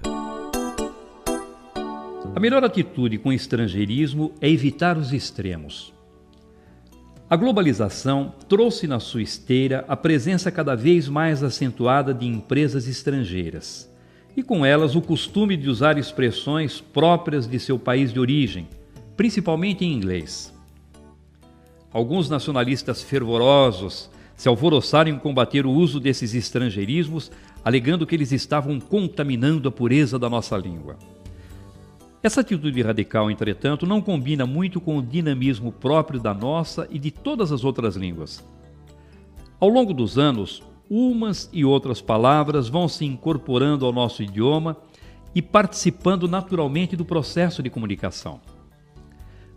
A melhor atitude com o estrangeirismo é evitar os extremos. A globalização trouxe na sua esteira a presença cada vez mais acentuada de empresas estrangeiras e com elas o costume de usar expressões próprias de seu país de origem, principalmente em inglês. Alguns nacionalistas fervorosos se alvoroçaram em combater o uso desses estrangeirismos, alegando que eles estavam contaminando a pureza da nossa língua. Essa atitude radical, entretanto, não combina muito com o dinamismo próprio da nossa e de todas as outras línguas. Ao longo dos anos, umas e outras palavras vão se incorporando ao nosso idioma e participando naturalmente do processo de comunicação.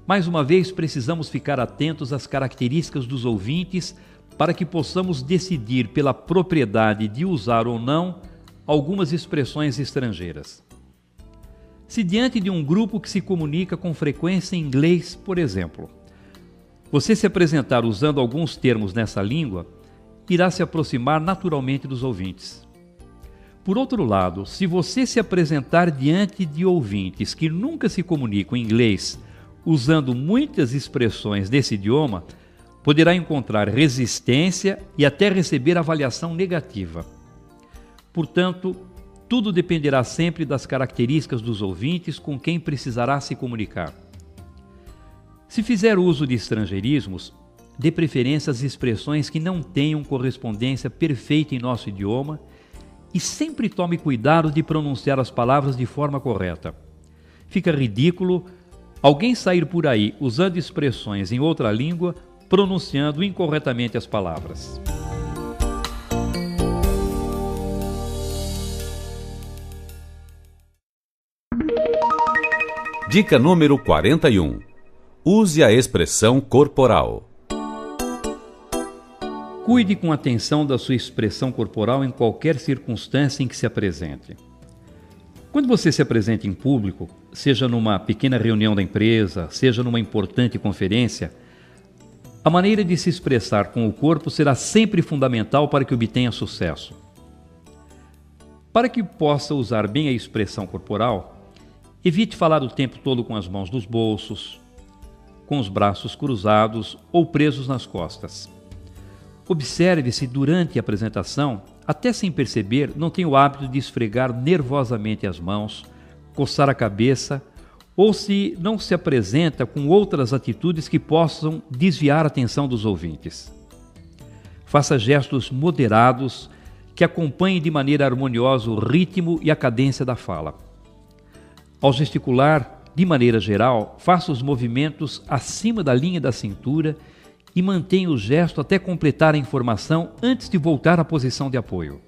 Mais uma vez, precisamos ficar atentos às características dos ouvintes para que possamos decidir pela propriedade de usar ou não algumas expressões estrangeiras. Se diante de um grupo que se comunica com frequência em inglês, por exemplo, você se apresentar usando alguns termos nessa língua, irá se aproximar naturalmente dos ouvintes. Por outro lado, se você se apresentar diante de ouvintes que nunca se comunicam em inglês, usando muitas expressões desse idioma, poderá encontrar resistência e até receber avaliação negativa. Portanto, tudo dependerá sempre das características dos ouvintes com quem precisará se comunicar. Se fizer uso de estrangeirismos, dê preferência às expressões que não tenham correspondência perfeita em nosso idioma e sempre tome cuidado de pronunciar as palavras de forma correta. Fica ridículo alguém sair por aí usando expressões em outra língua, pronunciando incorretamente as palavras. Dica número 41. Use a expressão corporal. Cuide com atenção da sua expressão corporal em qualquer circunstância em que se apresente. Quando você se apresenta em público, seja numa pequena reunião da empresa, seja numa importante conferência, a maneira de se expressar com o corpo será sempre fundamental para que obtenha sucesso. Para que possa usar bem a expressão corporal, evite falar o tempo todo com as mãos nos bolsos, com os braços cruzados ou presos nas costas. Observe se durante a apresentação, até sem perceber, não tem o hábito de esfregar nervosamente as mãos, coçar a cabeça ou se não se apresenta com outras atitudes que possam desviar a atenção dos ouvintes. Faça gestos moderados que acompanhem de maneira harmoniosa o ritmo e a cadência da fala. Ao gesticular, de maneira geral, faça os movimentos acima da linha da cintura e mantenha o gesto até completar a informação antes de voltar à posição de apoio.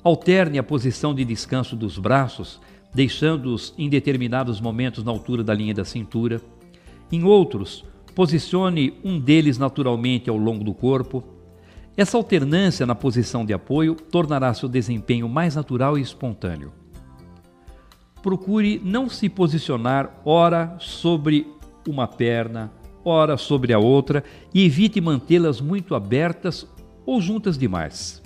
Alterne a posição de descanso dos braços, deixando-os em determinados momentos na altura da linha da cintura. Em outros, posicione um deles naturalmente ao longo do corpo. Essa alternância na posição de apoio tornará seu desempenho mais natural e espontâneo. Procure não se posicionar ora sobre uma perna, ora sobre a outra e evite mantê-las muito abertas ou juntas demais.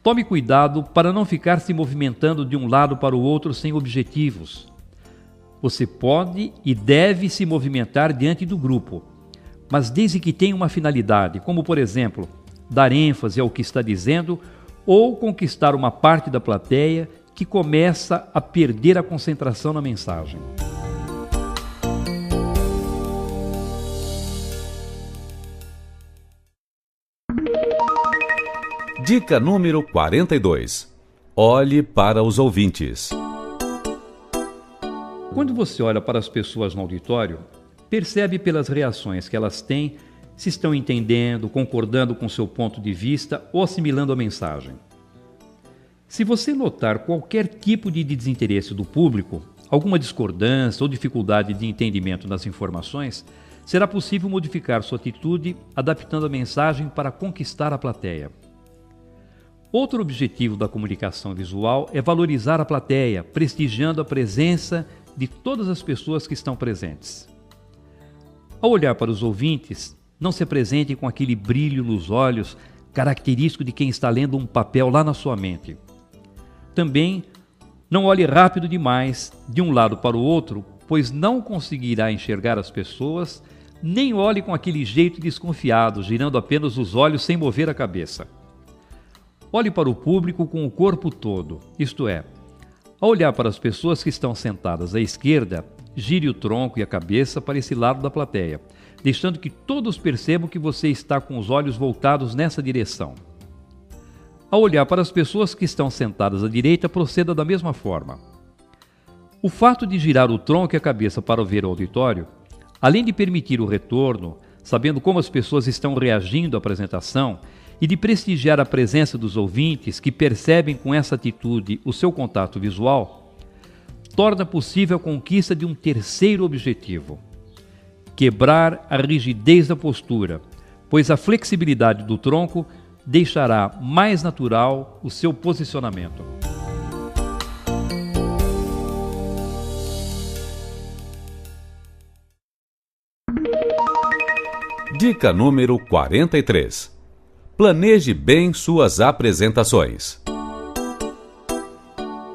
Tome cuidado para não ficar se movimentando de um lado para o outro sem objetivos. Você pode e deve se movimentar diante do grupo, mas desde que tenha uma finalidade, como por exemplo, dar ênfase ao que está dizendo ou conquistar uma parte da plateia que começa a perder a concentração na mensagem. Dica número 42. Olhe para os ouvintes. Quando você olha para as pessoas no auditório, percebe pelas reações que elas têm se estão entendendo, concordando com seu ponto de vista ou assimilando a mensagem. Se você notar qualquer tipo de desinteresse do público, alguma discordância ou dificuldade de entendimento das informações, será possível modificar sua atitude adaptando a mensagem para conquistar a plateia. Outro objetivo da comunicação visual é valorizar a plateia, prestigiando a presença de todas as pessoas que estão presentes. Ao olhar para os ouvintes, não se apresente com aquele brilho nos olhos característico de quem está lendo um papel lá na sua mente. Também não olhe rápido demais de um lado para o outro, pois não conseguirá enxergar as pessoas, nem olhe com aquele jeito desconfiado, girando apenas os olhos sem mover a cabeça. Olhe para o público com o corpo todo, isto é, ao olhar para as pessoas que estão sentadas à esquerda, gire o tronco e a cabeça para esse lado da plateia, deixando que todos percebam que você está com os olhos voltados nessa direção. Ao olhar para as pessoas que estão sentadas à direita, proceda da mesma forma. O fato de girar o tronco e a cabeça para ver o auditório, além de permitir o retorno, sabendo como as pessoas estão reagindo à apresentação, e de prestigiar a presença dos ouvintes que percebem com essa atitude o seu contato visual, torna possível a conquista de um terceiro objetivo: quebrar a rigidez da postura, pois a flexibilidade do tronco deixará mais natural o seu posicionamento. Dica número 43. Planeje bem suas apresentações.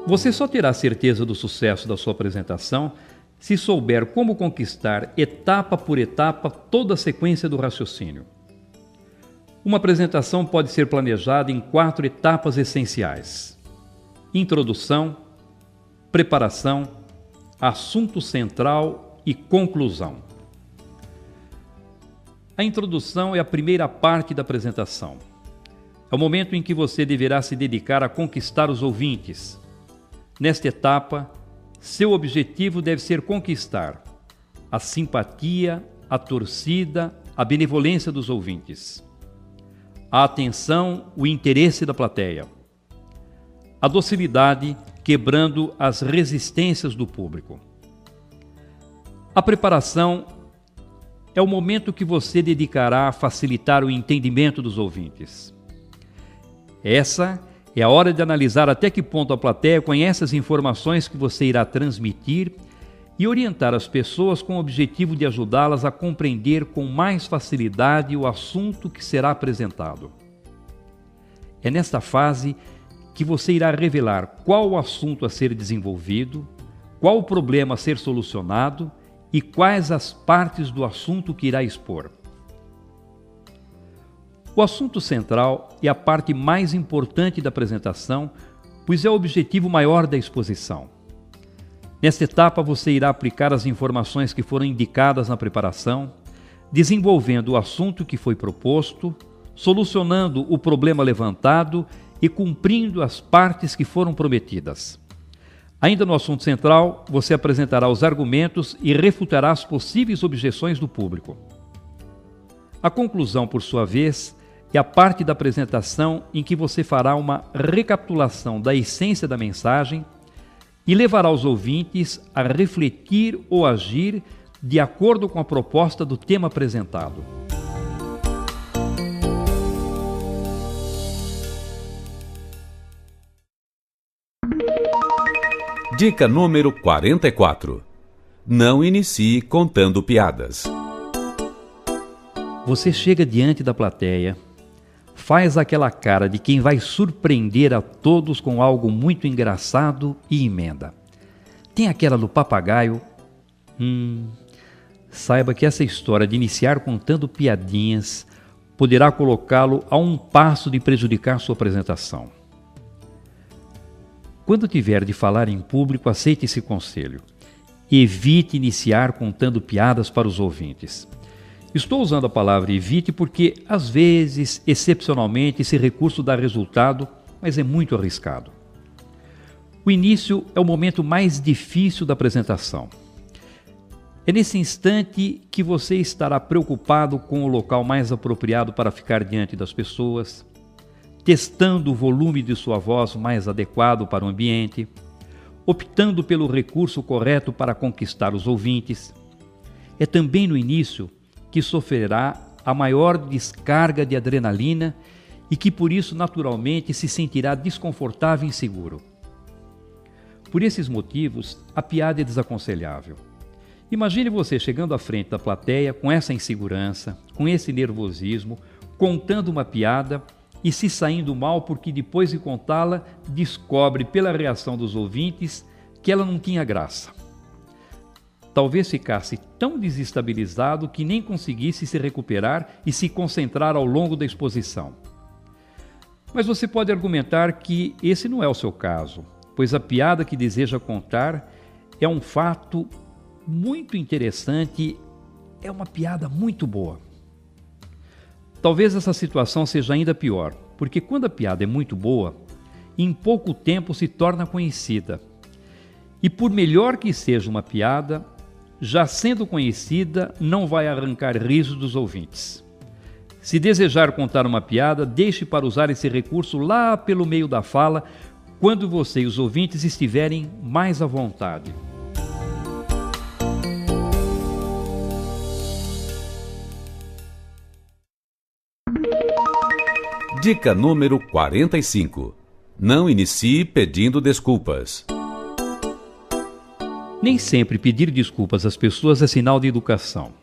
Você só terá certeza do sucesso da sua apresentação se souber como conquistar, etapa por etapa, toda a sequência do raciocínio. Uma apresentação pode ser planejada em 4 etapas essenciais: introdução, preparação, assunto central e conclusão. A introdução é a primeira parte da apresentação. É o momento em que você deverá se dedicar a conquistar os ouvintes. Nesta etapa, seu objetivo deve ser conquistar a simpatia, a torcida, a benevolência dos ouvintes, a atenção, o interesse da plateia, a docilidade, quebrando as resistências do público. A preparação é o momento que você dedicará a facilitar o entendimento dos ouvintes. Essa é a hora de analisar até que ponto a plateia conhece as informações que você irá transmitir e orientar as pessoas com o objetivo de ajudá-las a compreender com mais facilidade o assunto que será apresentado. É nesta fase que você irá revelar qual o assunto a ser desenvolvido, qual o problema a ser solucionado e quais as partes do assunto que irá expor. O assunto central é a parte mais importante da apresentação, pois é o objetivo maior da exposição. Nesta etapa, você irá aplicar as informações que foram indicadas na preparação, desenvolvendo o assunto que foi proposto, solucionando o problema levantado e cumprindo as partes que foram prometidas. Ainda no assunto central, você apresentará os argumentos e refutará as possíveis objeções do público. A conclusão, por sua vez, é a parte da apresentação em que você fará uma recapitulação da essência da mensagem e levará os ouvintes a refletir ou agir de acordo com a proposta do tema apresentado. Dica número 44. Não inicie contando piadas. Você chega diante da plateia, faz aquela cara de quem vai surpreender a todos com algo muito engraçado e emenda. Tem aquela do papagaio. Saiba que essa história de iniciar contando piadinhas poderá colocá-lo a um passo de prejudicar sua apresentação. Quando tiver de falar em público, aceite esse conselho. Evite iniciar contando piadas para os ouvintes. Estou usando a palavra evite porque, às vezes, excepcionalmente, esse recurso dá resultado, mas é muito arriscado. O início é o momento mais difícil da apresentação. É nesse instante que você estará preocupado com o local mais apropriado para ficar diante das pessoas, testando o volume de sua voz mais adequado para o ambiente, optando pelo recurso correto para conquistar os ouvintes. É também no início que sofrerá a maior descarga de adrenalina e que por isso naturalmente se sentirá desconfortável e inseguro. Por esses motivos, a piada é desaconselhável. Imagine você chegando à frente da plateia com essa insegurança, com esse nervosismo, contando uma piada e se saindo mal porque depois de contá-la, descobre pela reação dos ouvintes que ela não tinha graça. Talvez ficasse tão desestabilizado que nem conseguisse se recuperar e se concentrar ao longo da exposição. Mas você pode argumentar que esse não é o seu caso, pois a piada que deseja contar é um fato muito interessante, é uma piada muito boa. Talvez essa situação seja ainda pior, porque quando a piada é muito boa, em pouco tempo se torna conhecida. E por melhor que seja uma piada, já sendo conhecida, não vai arrancar risos dos ouvintes. Se desejar contar uma piada, deixe para usar esse recurso lá pelo meio da fala, quando você e os ouvintes estiverem mais à vontade. Dica número 45. Não inicie pedindo desculpas. Nem sempre pedir desculpas às pessoas é sinal de educação.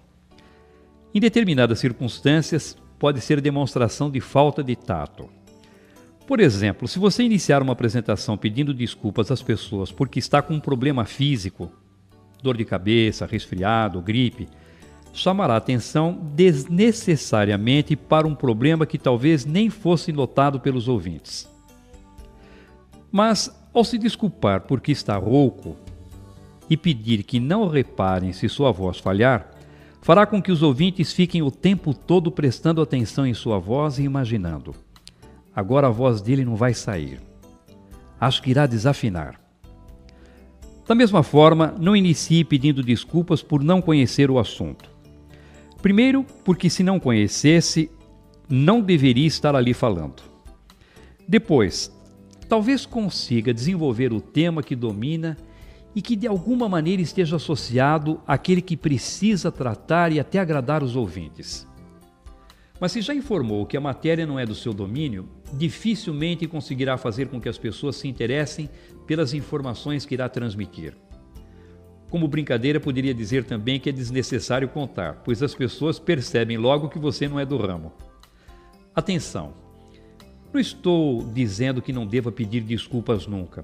Em determinadas circunstâncias, pode ser demonstração de falta de tato. Por exemplo, se você iniciar uma apresentação pedindo desculpas às pessoas porque está com um problema físico, dor de cabeça, resfriado, gripe, chamará atenção desnecessariamente para um problema que talvez nem fosse notado pelos ouvintes. Mas, ao se desculpar porque está rouco e pedir que não reparem se sua voz falhar, fará com que os ouvintes fiquem o tempo todo prestando atenção em sua voz e imaginando: agora a voz dele não vai sair. Acho que irá desafinar. Da mesma forma, não inicie pedindo desculpas por não conhecer o assunto. Primeiro, porque se não conhecesse, não deveria estar ali falando. Depois, talvez consiga desenvolver o tema que domina e que de alguma maneira esteja associado àquele que precisa tratar e até agradar os ouvintes. Mas se já informou que a matéria não é do seu domínio, dificilmente conseguirá fazer com que as pessoas se interessem pelas informações que irá transmitir. Como brincadeira, poderia dizer também que é desnecessário contar, pois as pessoas percebem logo que você não é do ramo. Atenção! Não estou dizendo que não deva pedir desculpas nunca.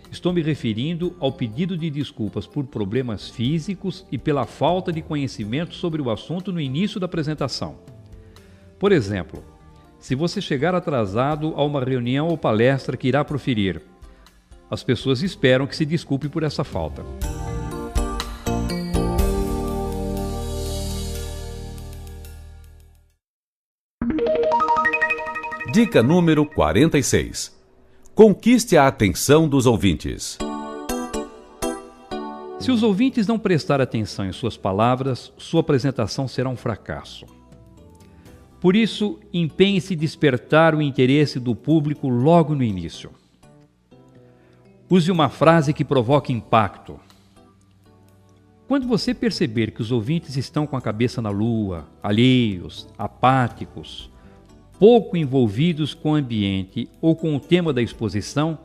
Estou me referindo ao pedido de desculpas por problemas físicos e pela falta de conhecimento sobre o assunto no início da apresentação. Por exemplo, se você chegar atrasado a uma reunião ou palestra que irá proferir, as pessoas esperam que se desculpe por essa falta. Dica número 46. Conquiste a atenção dos ouvintes. Se os ouvintes não prestarem atenção em suas palavras, sua apresentação será um fracasso. Por isso, empenhe-se em despertar o interesse do público logo no início. Use uma frase que provoque impacto. Quando você perceber que os ouvintes estão com a cabeça na lua, alheios, apáticos, pouco envolvidos com o ambiente ou com o tema da exposição,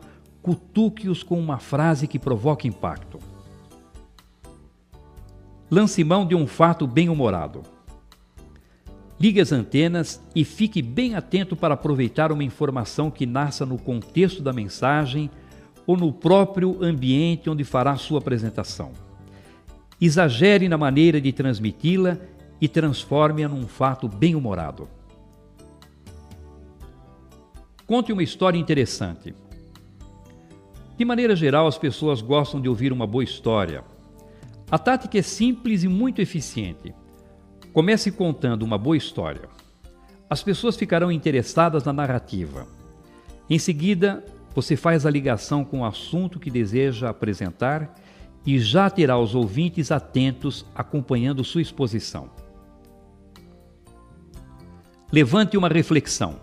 cutuque-os com uma frase que provoque impacto. Lance mão de um fato bem-humorado. Ligue as antenas e fique bem atento para aproveitar uma informação que nasça no contexto da mensagem ou no próprio ambiente onde fará sua apresentação. Exagere na maneira de transmiti-la e transforme-a num fato bem-humorado. Conte uma história interessante. De maneira geral, as pessoas gostam de ouvir uma boa história. A tática é simples e muito eficiente. Comece contando uma boa história. As pessoas ficarão interessadas na narrativa. Em seguida, você faz a ligação com o assunto que deseja apresentar e já terá os ouvintes atentos acompanhando sua exposição. Levante uma reflexão.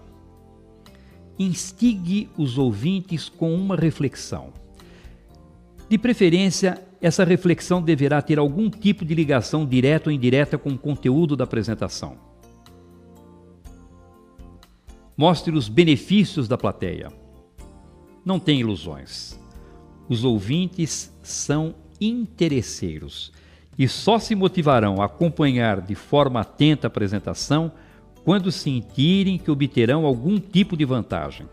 Instigue os ouvintes com uma reflexão. De preferência, essa reflexão deverá ter algum tipo de ligação direta ou indireta com o conteúdo da apresentação. Mostre os benefícios da plateia. Não tenha ilusões. Os ouvintes são interesseiros e só se motivarão a acompanhar de forma atenta a apresentação quando sentirem que obterão algum tipo de vantagem.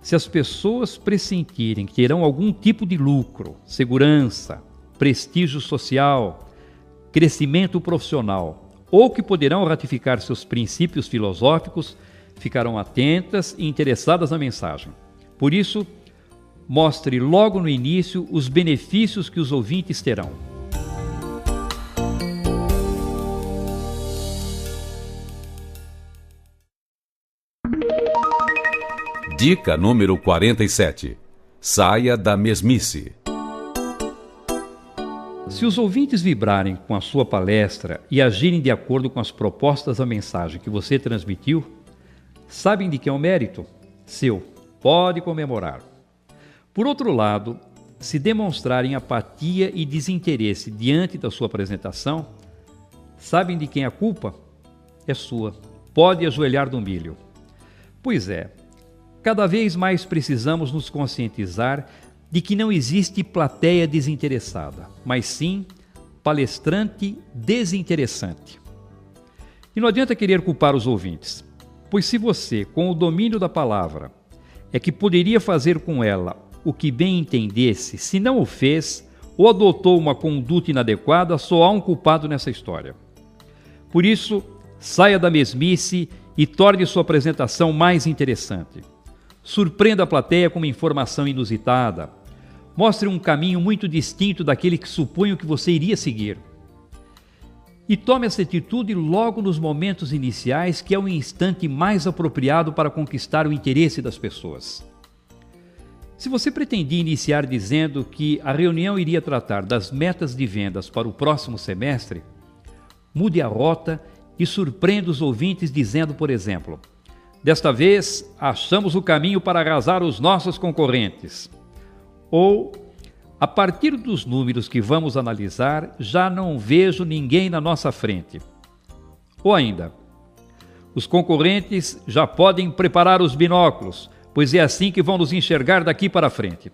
Se as pessoas pressentirem que terão algum tipo de lucro, segurança, prestígio social, crescimento profissional ou que poderão ratificar seus princípios filosóficos, ficarão atentas e interessadas na mensagem. Por isso, mostre logo no início os benefícios que os ouvintes terão. Dica número 47. Saia da mesmice. Se os ouvintes vibrarem com a sua palestra e agirem de acordo com as propostas da mensagem que você transmitiu, sabem de que é um mérito seu. Pode comemorar. Por outro lado, se demonstrarem apatia e desinteresse diante da sua apresentação, sabem de quem a culpa é sua. Pode ajoelhar no milho. Pois é, cada vez mais precisamos nos conscientizar de que não existe plateia desinteressada, mas sim palestrante desinteressante. E não adianta querer culpar os ouvintes, pois se você, com o domínio da palavra, é que poderia fazer com ela o que bem entendesse, se não o fez ou adotou uma conduta inadequada, só há um culpado nessa história. Por isso, saia da mesmice e torne sua apresentação mais interessante. Surpreenda a plateia com uma informação inusitada. Mostre um caminho muito distinto daquele que supunham que você iria seguir. E tome essa atitude logo nos momentos iniciais, que é o instante mais apropriado para conquistar o interesse das pessoas. Se você pretendia iniciar dizendo que a reunião iria tratar das metas de vendas para o próximo semestre, mude a rota e surpreenda os ouvintes dizendo, por exemplo, desta vez achamos o caminho para arrasar os nossos concorrentes. Ou, a partir dos números que vamos analisar, já não vejo ninguém na nossa frente. Ou ainda, os concorrentes já podem preparar os binóculos, pois é assim que vão nos enxergar daqui para frente.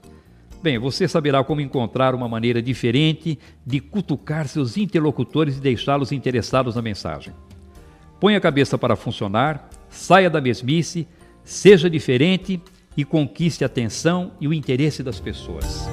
Bem, você saberá como encontrar uma maneira diferente de cutucar seus interlocutores e deixá-los interessados na mensagem. Ponha a cabeça para funcionar, saia da mesmice, seja diferente e conquiste a atenção e o interesse das pessoas.